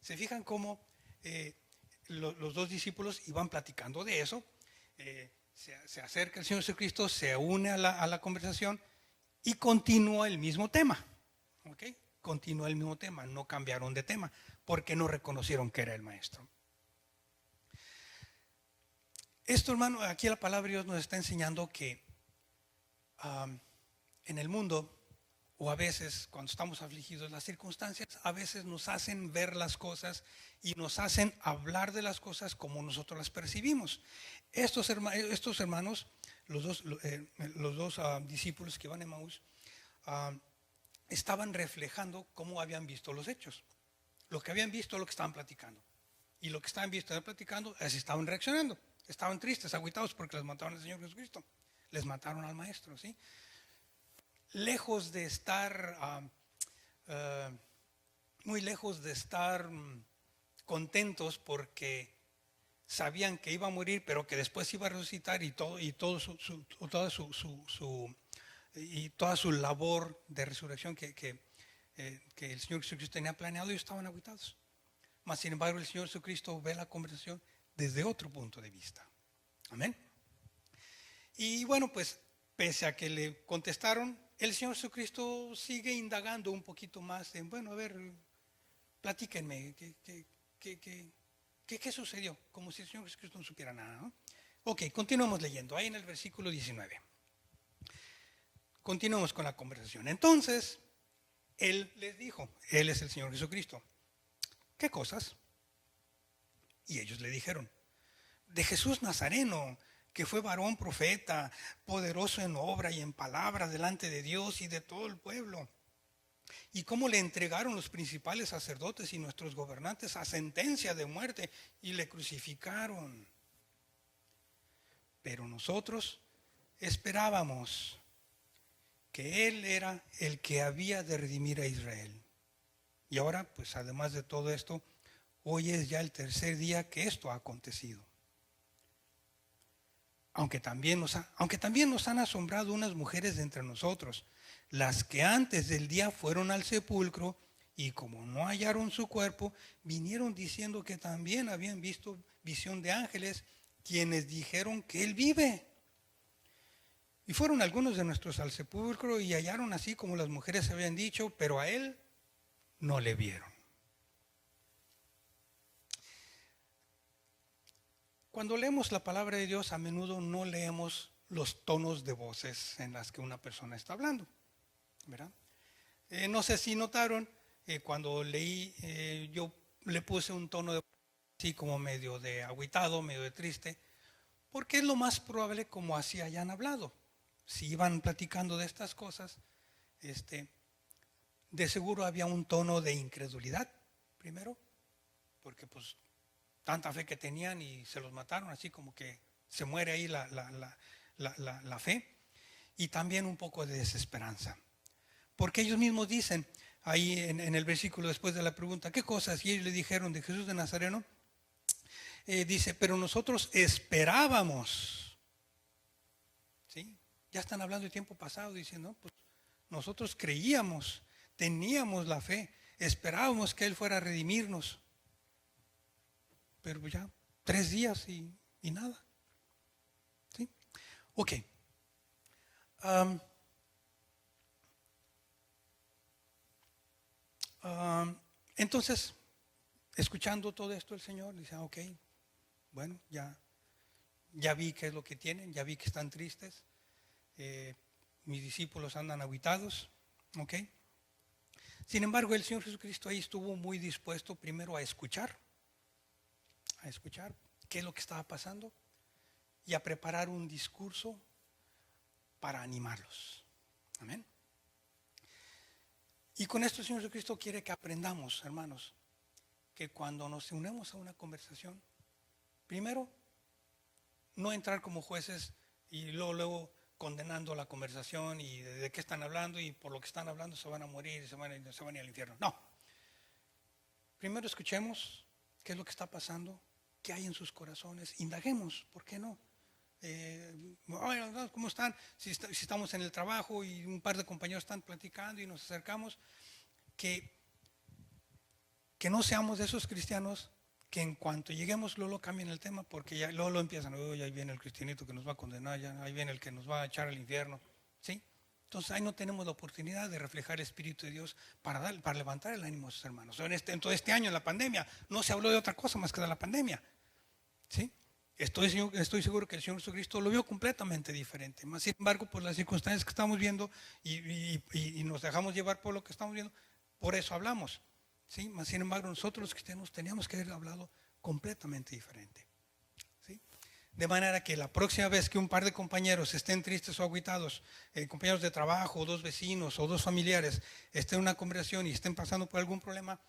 ¿Se fijan cómo los dos discípulos iban platicando de eso? Se acerca el Señor Jesucristo, se une a la conversación y continúa el mismo tema. ¿Ok? Continúa el mismo tema, no cambiaron de tema porque no reconocieron que era el Maestro. Esto, hermano, aquí la palabra de Dios nos está enseñando que en el mundo, o a veces cuando estamos afligidos, las circunstancias a veces nos hacen ver las cosas y nos hacen hablar de las cosas como nosotros las percibimos. Estos hermanos, los dos discípulos que iban a Emaús, estaban reflejando cómo habían visto los hechos. Lo que habían visto, lo que estaban platicando. Y lo que estaban platicando, así estaban reaccionando. Estaban tristes, agüitados porque les mataron al Señor Jesucristo. Les mataron al Maestro, ¿sí? Lejos de estar, muy lejos de estar contentos porque sabían que iba a morir, pero que después iba a resucitar y toda su labor de resurrección que el Señor Jesucristo tenía planeado, ellos estaban agüitados. Mas sin embargo el Señor Jesucristo ve la conversación desde otro punto de vista. Amén. Y bueno, pues pese a que le contestaron, el Señor Jesucristo sigue indagando un poquito más en, bueno, a ver, platíquenme, ¿qué sucedió? Como si el Señor Jesucristo no supiera nada, ¿no? Ok, continuamos leyendo, ahí en el versículo 19. Continuamos con la conversación. Entonces, Él les dijo, Él es el Señor Jesucristo. ¿Qué cosas? Y ellos le dijeron, de Jesús Nazareno, que fue varón profeta, poderoso en obra y en palabra delante de Dios y de todo el pueblo. Y cómo le entregaron los principales sacerdotes y nuestros gobernantes a sentencia de muerte y le crucificaron. Pero nosotros esperábamos que Él era el que había de redimir a Israel. Y ahora, pues además de todo esto, hoy es ya el tercer día que esto ha acontecido. Aunque también nos han asombrado unas mujeres de entre nosotros, las que antes del día fueron al sepulcro y como no hallaron su cuerpo, vinieron diciendo que también habían visto visión de ángeles, quienes dijeron que Él vive. Y fueron algunos de nuestros al sepulcro y hallaron así como las mujeres habían dicho, pero a Él no le vieron. Cuando leemos la palabra de Dios, a menudo no leemos los tonos de voces en las que una persona está hablando, ¿verdad? No sé si notaron, cuando leí, yo le puse un tono de voz así como medio de agüitado, medio de triste, porque es lo más probable como así hayan hablado. Si iban platicando de estas cosas, de seguro había un tono de incredulidad, primero, porque pues tanta fe que tenían y se los mataron, así como que se muere ahí la fe, y también un poco de desesperanza. Porque ellos mismos dicen, ahí en el versículo después de la pregunta, ¿qué cosas? Y ellos le dijeron de Jesús de Nazareno, dice, pero nosotros esperábamos, ¿sí? Ya están hablando de tiempo pasado, diciendo, pues nosotros creíamos, teníamos la fe, esperábamos que Él fuera a redimirnos. Pero ya 3 días y nada. ¿Sí? Ok. Entonces, escuchando todo esto, el Señor dice, ok, bueno, ya vi qué es lo que tienen, ya vi que están tristes. Mis discípulos andan aguitados. Ok. Sin embargo, el Señor Jesucristo ahí estuvo muy dispuesto primero a escuchar qué es lo que estaba pasando y a preparar un discurso para animarlos. Amén. Y con esto el Señor Jesucristo quiere que aprendamos, hermanos, que cuando nos unimos a una conversación, primero, no entrar como jueces y luego condenando la conversación y de qué están hablando y por lo que están hablando se van a morir, se van a ir al infierno. No. Primero escuchemos qué es lo que está pasando, qué hay en sus corazones, indaguemos, ¿por qué no? ¿Cómo están? Si estamos en el trabajo y un par de compañeros están platicando y nos acercamos, que no seamos de esos cristianos que en cuanto lleguemos luego cambien el tema, porque ya luego empiezan, ahí viene el cristianito que nos va a condenar, ya, ahí viene el que nos va a echar al infierno, ¿sí? Entonces ahí no tenemos la oportunidad de reflejar el Espíritu de Dios para levantar el ánimo a sus hermanos. En todo este año, en la pandemia, no se habló de otra cosa más que de la pandemia, ¿sí? Estoy seguro que el Señor Jesucristo lo vio completamente diferente. Más sin embargo, por las circunstancias que estamos viendo y nos dejamos llevar por lo que estamos viendo, por eso hablamos, ¿sí? Más sin embargo, nosotros los cristianos teníamos que haber hablado completamente diferente, ¿sí? De manera que la próxima vez que un par de compañeros estén tristes o agüitados, compañeros de trabajo, o 2 vecinos o 2 familiares, estén en una conversación y estén pasando por algún problema,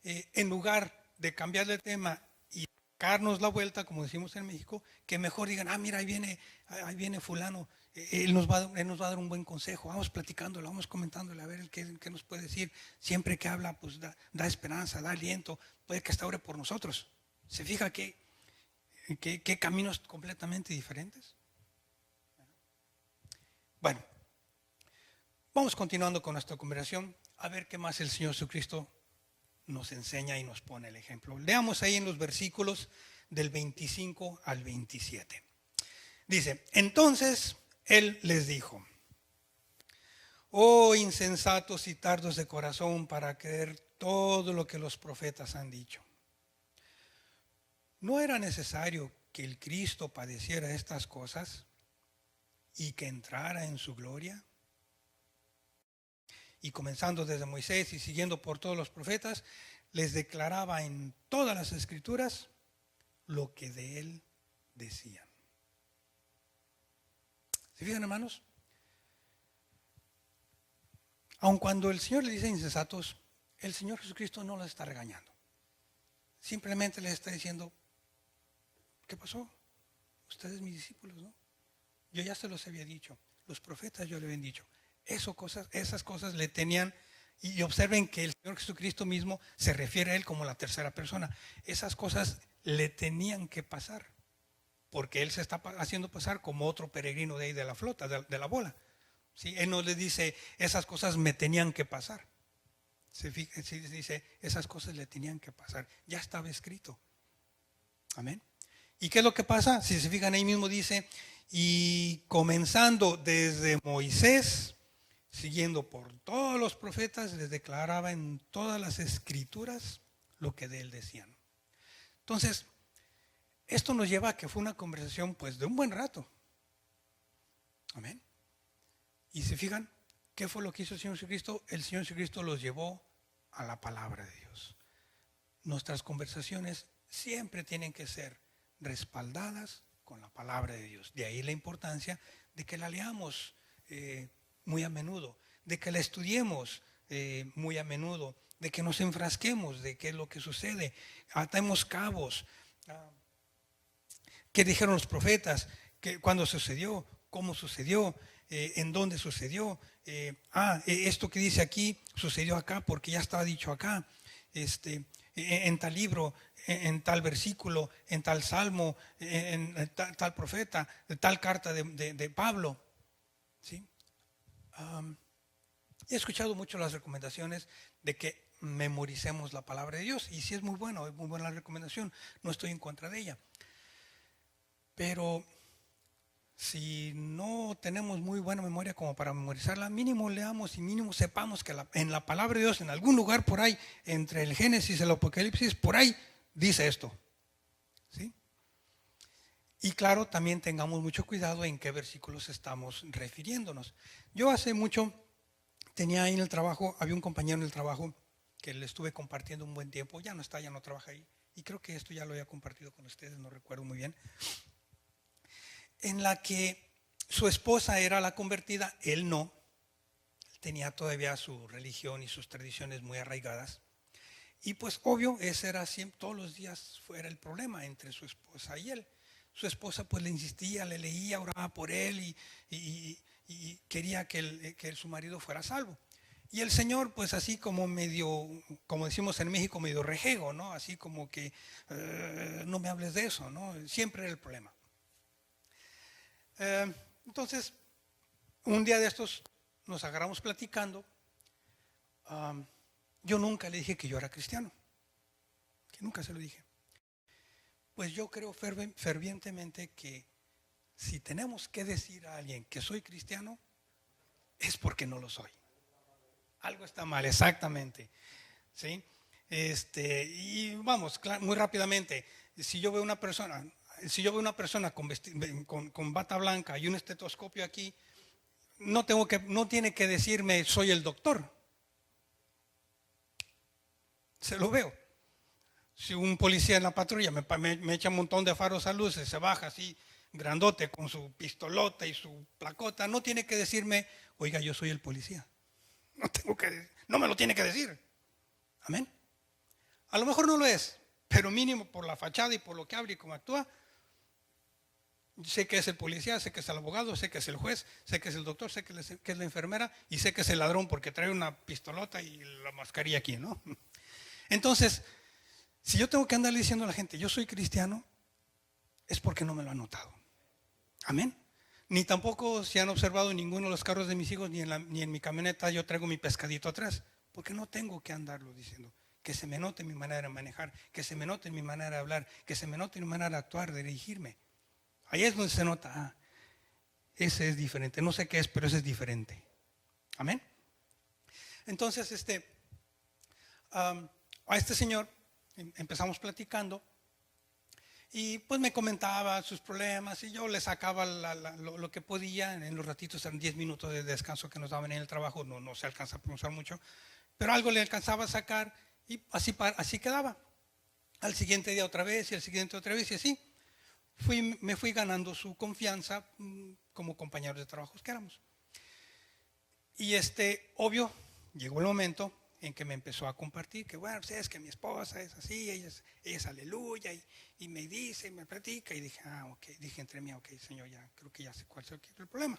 en lugar de cambiar de tema y darnos la vuelta, como decimos en México, que mejor digan, mira, ahí viene fulano, él nos va a dar un buen consejo, vamos platicándolo, vamos comentándole a ver qué nos puede decir. Siempre que habla, pues da esperanza, da aliento, puede que hasta ore por nosotros. ¿Se fija qué caminos completamente diferentes? Bueno, vamos continuando con nuestra conversación, a ver qué más el Señor Jesucristo nos enseña y nos pone el ejemplo. Leamos ahí en los versículos del 25 al 27. Dice, entonces él les dijo: oh insensatos y tardos de corazón para creer todo lo que los profetas han dicho. ¿No era necesario que el Cristo padeciera estas cosas y que entrara en su gloria? Y comenzando desde Moisés y siguiendo por todos los profetas, les declaraba en todas las escrituras lo que de él decían. ¿Se fijan, hermanos? Aun cuando el Señor le dice insensatos, el Señor Jesucristo no les está regañando. Simplemente les está diciendo: ¿qué pasó? Ustedes mis discípulos, ¿no? Yo ya se los había dicho. Los profetas yo le habían dicho. Esas cosas le tenían. Y observen que el Señor Jesucristo mismo se refiere a Él como la tercera persona. Esas cosas le tenían que pasar, porque Él se está haciendo pasar como otro peregrino de ahí de la flota, de la bola. ¿Sí? Él no le dice, esas cosas me tenían que pasar. Se dice, esas cosas le tenían que pasar. Ya estaba escrito. Amén. ¿Y qué es lo que pasa? Si se fijan, ahí mismo dice, y comenzando desde Moisés, siguiendo por todos los profetas, les declaraba en todas las escrituras lo que de él decían. Entonces, esto nos lleva a que fue una conversación pues de un buen rato. Amén. Y se fijan, ¿qué fue lo que hizo el Señor Jesucristo? El Señor Jesucristo los llevó a la palabra de Dios. Nuestras conversaciones siempre tienen que ser respaldadas con la palabra de Dios. De ahí la importancia de que la leamos muy a menudo, de que la estudiemos muy a menudo, de que nos enfrasquemos de qué es lo que sucede, atemos cabos. ¿Qué dijeron los profetas? ¿Cuándo sucedió? ¿Cómo sucedió? ¿En dónde sucedió? Esto que dice aquí sucedió acá porque ya estaba dicho acá. En tal libro, en tal versículo, en tal salmo, en tal profeta, de tal carta de Pablo. ¿Sí? He escuchado mucho las recomendaciones de que memoricemos la palabra de Dios, y sí es muy buena la recomendación, no estoy en contra de ella. Pero si no tenemos muy buena memoria como para memorizarla, mínimo leamos y mínimo sepamos que en la palabra de Dios, en algún lugar por ahí, entre el Génesis y el Apocalipsis, por ahí dice esto. ¿Sí? Y claro, también tengamos mucho cuidado en qué versículos estamos refiriéndonos. Yo hace mucho tenía ahí en el trabajo, había un compañero en el trabajo que le estuve compartiendo un buen tiempo, ya no está, ya no trabaja ahí, y creo que esto ya lo había compartido con ustedes, no recuerdo muy bien, en la que su esposa era la convertida, él no, tenía todavía su religión y sus tradiciones muy arraigadas, y pues obvio, ese era siempre, todos los días fuera el problema entre su esposa y él. Su esposa pues le insistía, le leía, oraba por él y quería que su marido fuera salvo. Y el Señor pues así como medio, como decimos en México, medio rejego, ¿no? Así como que no me hables de eso, ¿no? Siempre era el problema. Entonces, un día de estos nos agarramos platicando. Yo nunca le dije que yo era cristiano, que nunca se lo dije. Pues yo creo fervientemente que si tenemos que decir a alguien que soy cristiano, es porque no lo soy. Algo está mal, exactamente. ¿Sí? Y vamos, muy rápidamente, si yo veo una persona con bata blanca y un estetoscopio aquí, no tiene que decirme soy el doctor. Se lo veo. Si un policía en la patrulla me echa un montón de faros a luces, se baja así, grandote, con su pistolota y su placota, no tiene que decirme, oiga, yo soy el policía. No me lo tiene que decir. Amén. A lo mejor no lo es, pero mínimo por la fachada y por lo que habla y cómo actúa, sé que es el policía, sé que es el abogado, sé que es el juez, sé que es el doctor, sé que es la enfermera y sé que es el ladrón porque trae una pistolota y la mascarilla aquí, ¿no? Entonces, si yo tengo que andarle diciendo a la gente, yo soy cristiano, es porque no me lo han notado. Amén. Ni tampoco se han observado en ninguno de los carros de mis hijos, ni en mi camioneta yo traigo mi pescadito atrás, porque no tengo que andarlo diciendo. Que se me note mi manera de manejar, que se me note mi manera de hablar, que se me note mi manera de actuar, de dirigirme. Ahí es donde se nota, ese es diferente. No sé qué es, pero ese es diferente. Amén. Entonces, a este señor empezamos platicando y pues me comentaba sus problemas y yo le sacaba lo que podía en los ratitos, en 10 minutos de descanso que nos daban en el trabajo. No se alcanza a pronunciar mucho, pero algo le alcanzaba a sacar y así quedaba. Al siguiente día otra vez y al siguiente otra vez y así. Me fui ganando su confianza como compañeros de trabajos que éramos. Y obvio, llegó el momento en que me empezó a compartir que bueno, pues es que mi esposa es así, ella es aleluya y me dice, me platica y dije, ok, dije entre mí, ok, Señor, ya creo que ya sé cuál es el problema.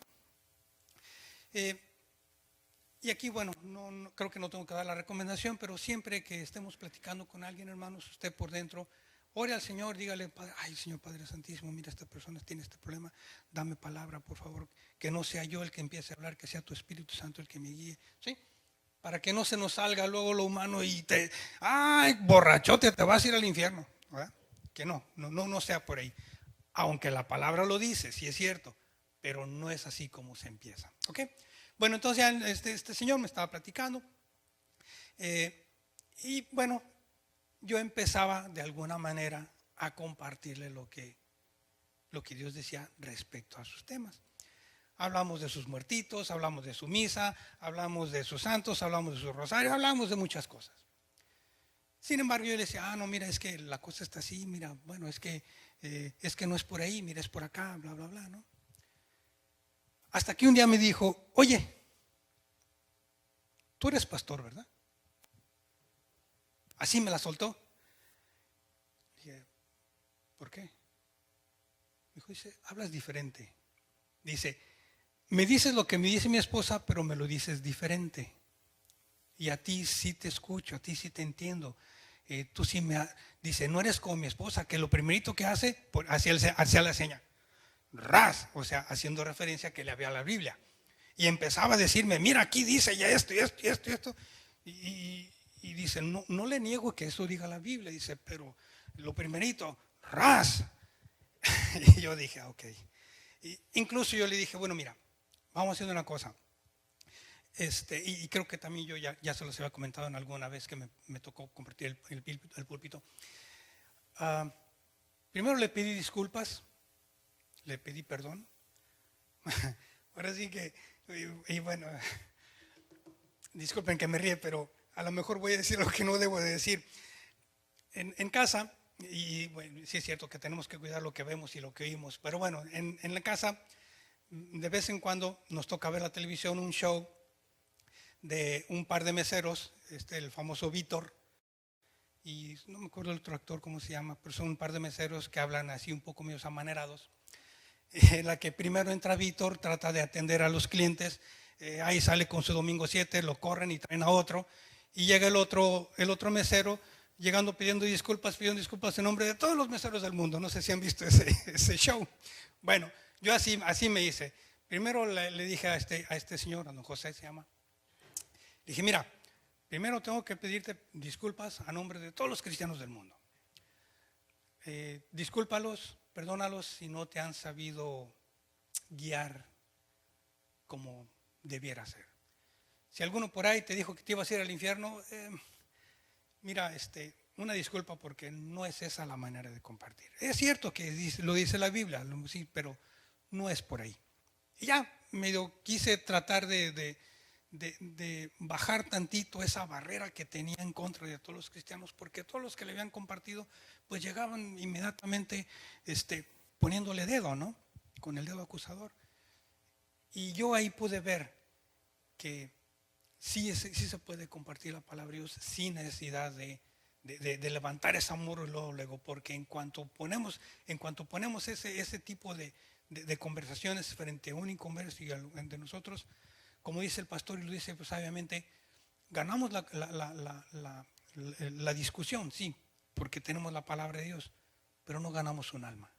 Y aquí, bueno, no creo que no tengo que dar la recomendación, pero siempre que estemos platicando con alguien, hermanos, usted por dentro, ore al Señor, dígale, ay Señor Padre Santísimo, mira, esta persona tiene este problema, dame palabra, por favor, que no sea yo el que empiece a hablar, que sea tu Espíritu Santo el que me guíe, ¿sí? Para que no se nos salga luego lo humano y ay, borrachote, te vas a ir al infierno, ¿verdad? Que no sea por ahí. Aunque la palabra lo dice, sí es cierto, pero no es así como se empieza, ¿ok? Bueno, entonces ya este señor me estaba platicando y bueno, yo empezaba de alguna manera a compartirle lo que Dios decía respecto a sus temas. Hablamos de sus muertitos, hablamos de su misa, hablamos de sus santos, hablamos de su rosario, hablamos de muchas cosas. Sin embargo, yo le decía, no, mira, es que la cosa está así, mira, bueno, es que no es por ahí, mira, es por acá, bla, bla, bla, ¿no? Hasta que un día me dijo, oye, tú eres pastor, ¿verdad? Así me la soltó. Dije, ¿por qué? Dice, hablas diferente. Dice, me dices lo que me dice mi esposa, pero me lo dices diferente. Y a ti sí te escucho, a ti sí te entiendo. Tú sí dice, no eres como mi esposa, que lo primerito que hace, hacia la seña. Ras, o sea, haciendo referencia que le había la Biblia. Y empezaba a decirme, mira, aquí dice ya esto y esto y esto y esto. Y dice, no le niego que eso diga la Biblia. Dice, pero lo primerito, ras. Y yo dije, ok. Incluso yo le dije, bueno, mira, vamos haciendo una cosa. Y creo que también yo ya se los había comentado en alguna vez que me tocó compartir el púlpito. Primero le pedí disculpas, le pedí perdón. Ahora sí que, y bueno, disculpen que me ríe, pero a lo mejor voy a decir lo que no debo de decir. En casa, y bueno, sí es cierto que tenemos que cuidar lo que vemos y lo que oímos, pero bueno, en la casa, de vez en cuando nos toca ver la televisión, un show de un par de meseros, el famoso Víctor, y no me acuerdo el otro actor cómo se llama, pero son un par de meseros que hablan así un poco medio amanerados. En la que primero entra Víctor, trata de atender a los clientes, ahí sale con su domingo 7, lo corren y traen a otro, y llega el otro mesero, llegando pidiendo disculpas en nombre de todos los meseros del mundo. No sé si han visto ese show. Bueno, yo así me hice. Primero le dije a este señor, a don José se llama, le dije, mira, primero tengo que pedirte disculpas a nombre de todos los cristianos del mundo. Discúlpalos, perdónalos si no te han sabido guiar como debiera ser. Si alguno por ahí te dijo que te ibas a ir al infierno, mira, una disculpa porque no es esa la manera de compartir. Es cierto que lo dice la Biblia, sí, pero no es por ahí. Y ya medio quise tratar de bajar tantito esa barrera que tenía en contra de todos los cristianos, porque todos los que le habían compartido pues llegaban inmediatamente poniéndole dedo, ¿no? Con el dedo acusador. Y yo ahí pude ver que sí se puede compartir la palabra de Dios sin necesidad de levantar ese muro luego, porque en cuanto ponemos ese tipo de conversaciones frente a un inconverso y entre nosotros, como dice el pastor y lo dice pues sabiamente, ganamos la discusión, sí, porque tenemos la palabra de Dios, pero no ganamos un alma.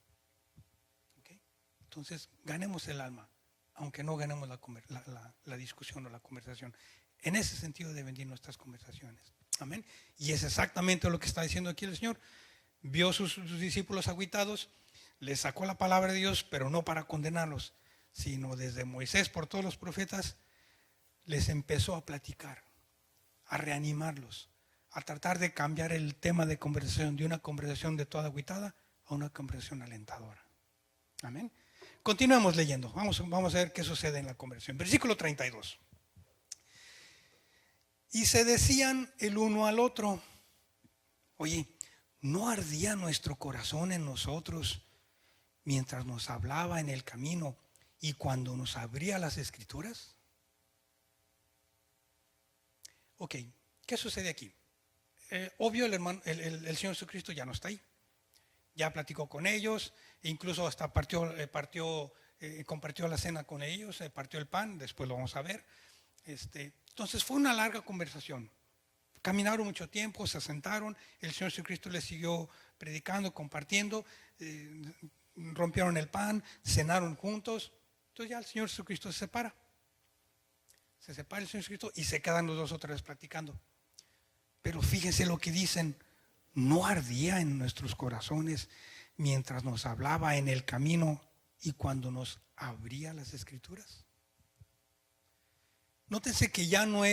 ¿Okay? Entonces, ganemos el alma, aunque no ganemos la discusión o la conversación. En ese sentido deben ir nuestras conversaciones. Amén. Y es exactamente lo que está diciendo aquí el Señor. Vio sus discípulos agüitados, les sacó la palabra de Dios, pero no para condenarlos, sino desde Moisés por todos los profetas, les empezó a platicar, a reanimarlos, a tratar de cambiar el tema de conversación de una conversación de toda agüitada a una conversación alentadora. Amén. Continuamos leyendo. Vamos a ver qué sucede en la conversión. Versículo 32. Y se decían el uno al otro: oye, ¿no ardía nuestro corazón en nosotros mientras nos hablaba en el camino y cuando nos abría las escrituras? Ok, ¿qué sucede aquí? Obvio, el Señor Jesucristo ya no está ahí. Ya platicó con ellos, e incluso hasta compartió la cena con ellos, partió el pan, después lo vamos a ver. Entonces fue una larga conversación. Caminaron mucho tiempo, se sentaron, el Señor Jesucristo les siguió predicando, compartiendo, rompieron el pan, cenaron juntos. Entonces ya el Señor Jesucristo se separa. Se separa el Señor Jesucristo y se quedan los dos otra vez platicando. Pero fíjense lo que dicen: ¿no ardía en nuestros corazones mientras nos hablaba en el camino y cuando nos abría las escrituras? Nótense que ya no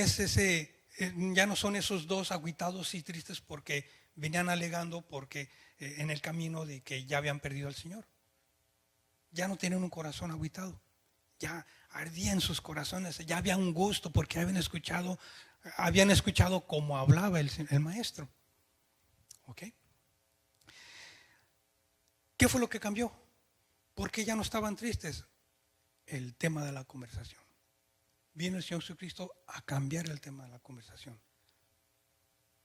son esos dos agüitados y tristes porque venían alegando porque en el camino de que ya habían perdido al Señor. Ya no tienen un corazón agüitado. Ya ardía en sus corazones, ya había un gusto porque habían escuchado cómo hablaba el maestro. ¿Ok? ¿Qué fue lo que cambió? ¿Por qué ya no estaban tristes? El tema de la conversación. Vino el Señor Jesucristo a cambiar el tema de la conversación.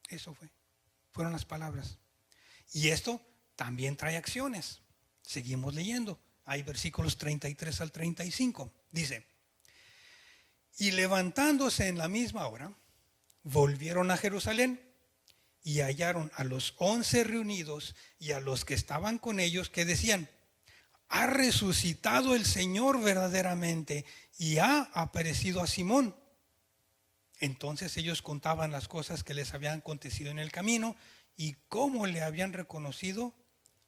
Eso fueron las palabras. Y esto también trae acciones. Seguimos leyendo. Hay versículos 33 al 35. Dice: y levantándose en la misma hora, volvieron a Jerusalén y hallaron a los 11 reunidos y a los que estaban con ellos, que decían: ha resucitado el Señor verdaderamente y ha aparecido a Simón. Entonces ellos contaban las cosas que les habían acontecido en el camino y cómo le habían reconocido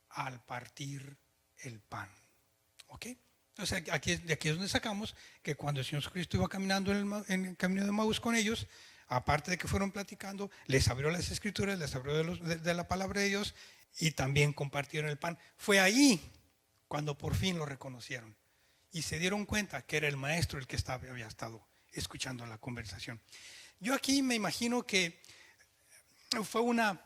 al partir el pan. ¿Ok? Entonces de aquí es donde sacamos que cuando el Señor Jesucristo iba caminando en el camino de Maús con ellos, aparte de que fueron platicando, les abrió las escrituras, les abrió de la palabra de Dios y también compartieron el pan. Fue ahí cuando por fin lo reconocieron y se dieron cuenta que era el maestro el que había estado escuchando la conversación. Yo aquí me imagino que fue una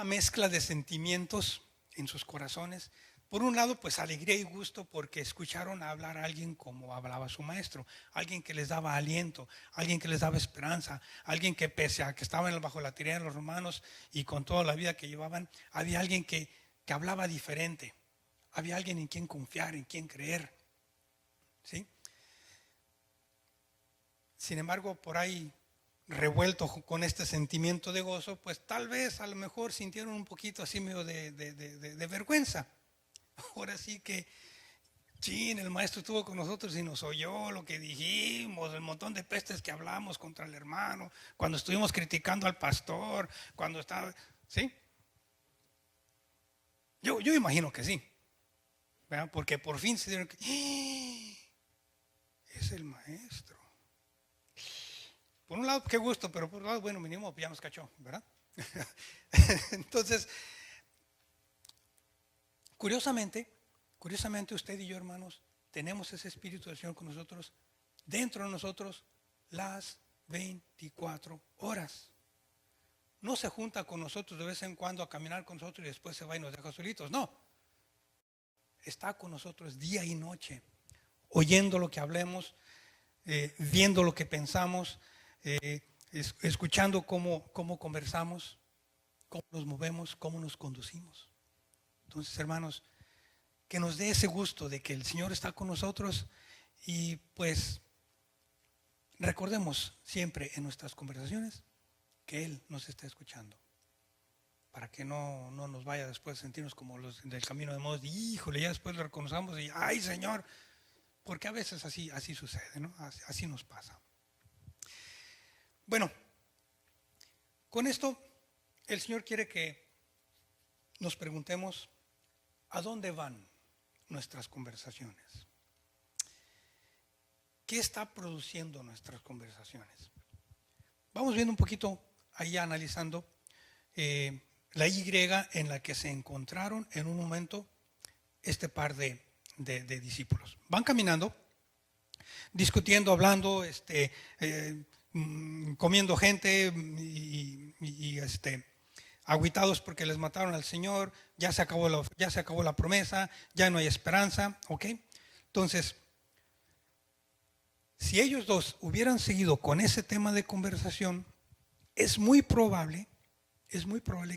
mezcla de sentimientos en sus corazones. Por un lado, pues alegría y gusto porque escucharon hablar a alguien como hablaba su maestro, alguien que les daba aliento, alguien que les daba esperanza, alguien que pese a que estaban bajo la tiranía de los romanos y con toda la vida que llevaban, había alguien que hablaba diferente, había alguien en quien confiar, en quien creer. ¿Sí? Sin embargo, por ahí revuelto con este sentimiento de gozo, pues tal vez a lo mejor sintieron un poquito así medio de vergüenza. Ahora sí que, el maestro estuvo con nosotros y nos oyó lo que dijimos, el montón de pestes que hablamos contra el hermano, cuando estuvimos criticando al pastor, cuando estaba, ¿sí? Yo imagino que sí, ¿verdad? Porque por fin se dieron que es el maestro. Por un lado, qué gusto, pero por otro lado, bueno, mínimo ya nos cachó, ¿verdad? Entonces, Curiosamente, usted y yo, hermanos, tenemos ese Espíritu del Señor con nosotros, dentro de nosotros, las 24 horas. No se junta con nosotros de vez en cuando a caminar con nosotros y después se va y nos deja solitos. No. Está con nosotros día y noche, oyendo lo que hablemos, viendo lo que pensamos, escuchando cómo conversamos, cómo nos movemos, cómo nos conducimos. Entonces, hermanos, que nos dé ese gusto de que el Señor está con nosotros y pues recordemos siempre en nuestras conversaciones que Él nos está escuchando, para que no nos vaya después a sentirnos como los del camino de Maús, híjole, ya después lo reconozcamos y ay, Señor, porque a veces así sucede, ¿no? Así nos pasa. Bueno, con esto el Señor quiere que nos preguntemos ¿A dónde van nuestras conversaciones? ¿Qué está produciendo nuestras conversaciones? Vamos viendo un poquito ahí analizando la Y en la que se encontraron en un momento este par de discípulos. Van caminando, discutiendo, hablando, comiendo gente y agüitados porque les mataron al Señor, ya se acabó la promesa, ya no hay esperanza, ¿ok? Entonces, si ellos dos hubieran seguido con ese tema de conversación, es muy probable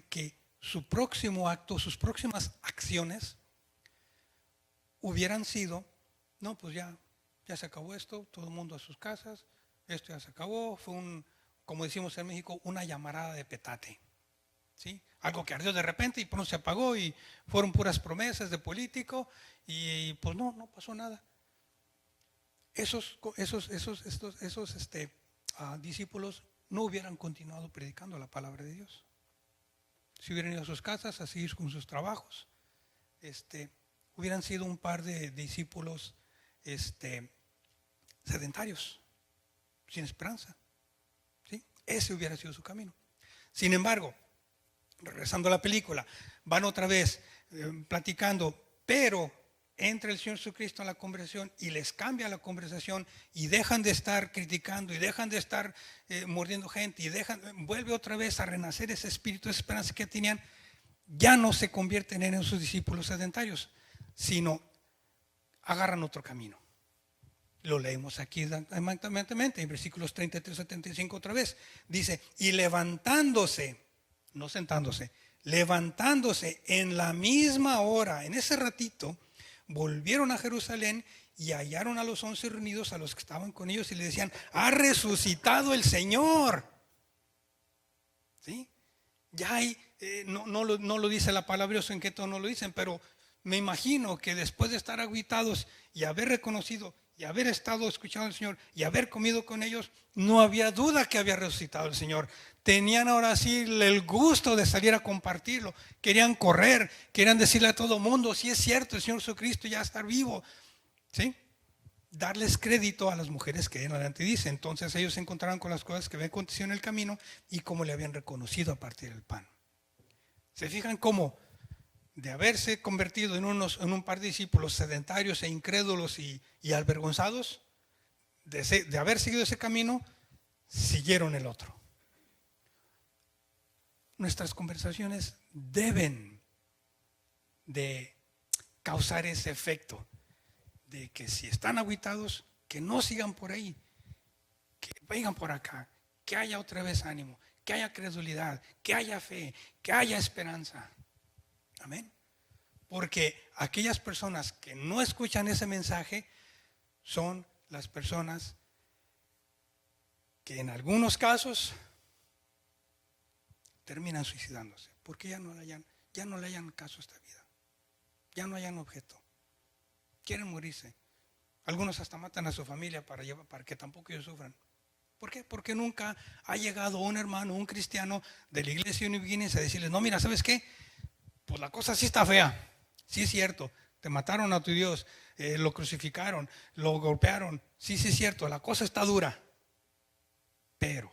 que su próximo acto, sus próximas acciones hubieran sido, no, pues ya se acabó esto, todo el mundo a sus casas, esto ya se acabó, fue como decimos en México, una llamarada de petate, ¿sí? Algo que ardió de repente y pronto se apagó y fueron puras promesas de político y pues no pasó nada. Esos discípulos no hubieran continuado predicando la palabra de Dios. Si hubieran ido a sus casas a seguir con sus trabajos, hubieran sido un par de discípulos sedentarios, sin esperanza, ¿sí? Ese hubiera sido su camino. Sin embargo, regresando a la película, van otra vez platicando, pero entra el Señor Jesucristo en la conversación y les cambia la conversación y dejan de estar criticando y dejan de estar mordiendo gente y vuelve otra vez a renacer ese espíritu de esperanza que tenían. Ya no se convierten en esos discípulos sedentarios, sino agarran otro camino. Lo leemos aquí en versículos 33 a 75 otra vez. Dice, y levantándose, no sentándose, levantándose en la misma hora, en ese ratito, volvieron a Jerusalén y hallaron a los 11 reunidos, a los que estaban con ellos, y le decían, ha resucitado el Señor. ¿Sí? Ya hay, no lo dice la palabra, en qué tono lo dicen, pero me imagino que después de estar agüitados y haber reconocido y haber estado escuchando al Señor y haber comido con ellos, no había duda que había resucitado el Señor. Tenían ahora sí el gusto de salir a compartirlo. Querían correr, querían decirle a todo mundo, si es cierto, el Señor Jesucristo ya está vivo. ¿Sí? Darles crédito a las mujeres que en adelante dice. Entonces ellos se encontraron con las cosas que habían acontecido en el camino y cómo le habían reconocido a partir del pan. ¿Se fijan cómo de haberse convertido en un par de discípulos sedentarios e incrédulos y avergonzados, de haber seguido ese camino, siguieron el otro? Nuestras conversaciones deben de causar ese efecto de que si están agüitados, que no sigan por ahí, que vengan por acá, que haya otra vez ánimo, que haya credulidad, que haya fe, que haya esperanza. Amén. Porque aquellas personas que no escuchan ese mensaje son las personas que en algunos casos terminan suicidándose, porque ya no le hayan caso a esta vida, ya no hayan objeto, quieren morirse. Algunos hasta matan a su familia para que tampoco ellos sufran. ¿Por qué? Porque nunca ha llegado un hermano, un cristiano de la iglesia New Beginnings a decirles, no, mira, ¿sabes qué? Pues la cosa sí está fea, sí es cierto, te mataron a tu Dios, lo crucificaron, lo golpearon, sí es cierto, la cosa está dura, pero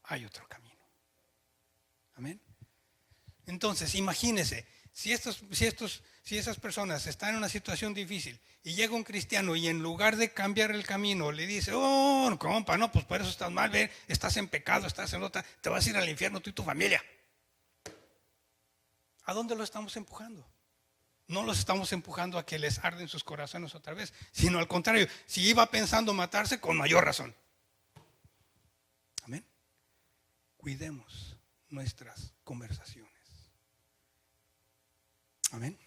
hay otro camino. Amén. Entonces, imagínense, si esas personas están en una situación difícil y llega un cristiano y en lugar de cambiar el camino le dice, oh, compa, no, pues por eso estás mal, ve, estás en pecado, estás en otra, te vas a ir al infierno tú y tu familia. ¿A dónde lo estamos empujando? No los estamos empujando a que les arden sus corazones otra vez, sino al contrario, si iba pensando matarse, con mayor razón. Amén. Cuidemos nuestras conversaciones. Amén.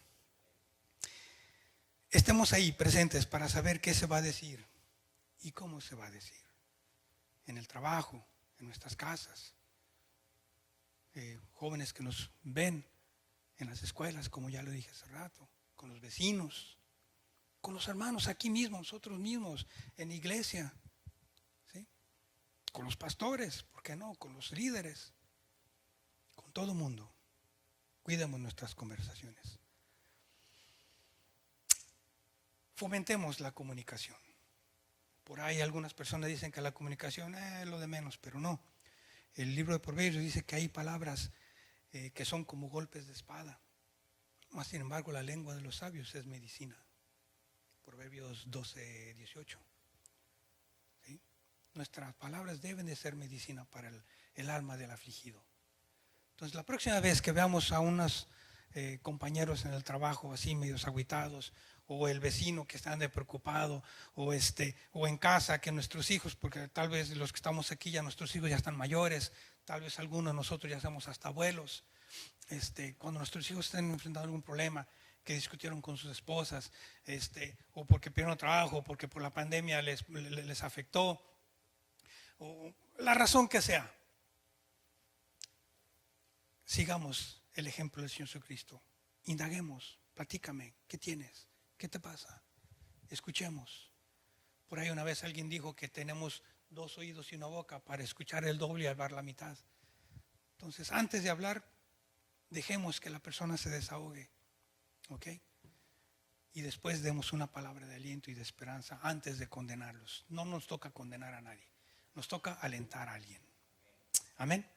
Estemos ahí presentes para saber qué se va a decir y cómo se va a decir. En el trabajo, en nuestras casas. Jóvenes que nos ven en las escuelas, como ya lo dije hace rato, con los vecinos, con los hermanos aquí mismo, nosotros mismos, en la iglesia, ¿sí? Con los pastores, ¿por qué no? Con los líderes, con todo mundo, cuidemos nuestras conversaciones. Fomentemos la comunicación. Por ahí algunas personas dicen que la comunicación es lo de menos, pero no. El libro de Proverbios dice que hay palabras que son como golpes de espada. Mas sin embargo, la lengua de los sabios es medicina. Proverbios 12, 18. ¿Sí? Nuestras palabras deben de ser medicina para el alma del afligido. Entonces, la próxima vez que veamos a unos compañeros en el trabajo así medios agüitados, o el vecino que está preocupado, o en casa que nuestros hijos, porque tal vez los que estamos aquí ya nuestros hijos ya están mayores, tal vez algunos de nosotros ya somos hasta abuelos, cuando nuestros hijos estén enfrentando algún problema, que discutieron con sus esposas, o porque perdieron trabajo, o porque por la pandemia les afectó, o la razón que sea, sigamos el ejemplo del Señor Jesucristo. Indaguemos, platícame, ¿qué tienes? ¿Qué te pasa? Escuchemos. Por ahí una vez alguien dijo que tenemos 2 oídos y una boca para escuchar el doble y hablar la mitad. Entonces, antes de hablar, dejemos que la persona se desahogue. ¿Ok? Y después demos una palabra de aliento y de esperanza antes de condenarlos. No nos toca condenar a nadie. Nos toca alentar a alguien. Amén.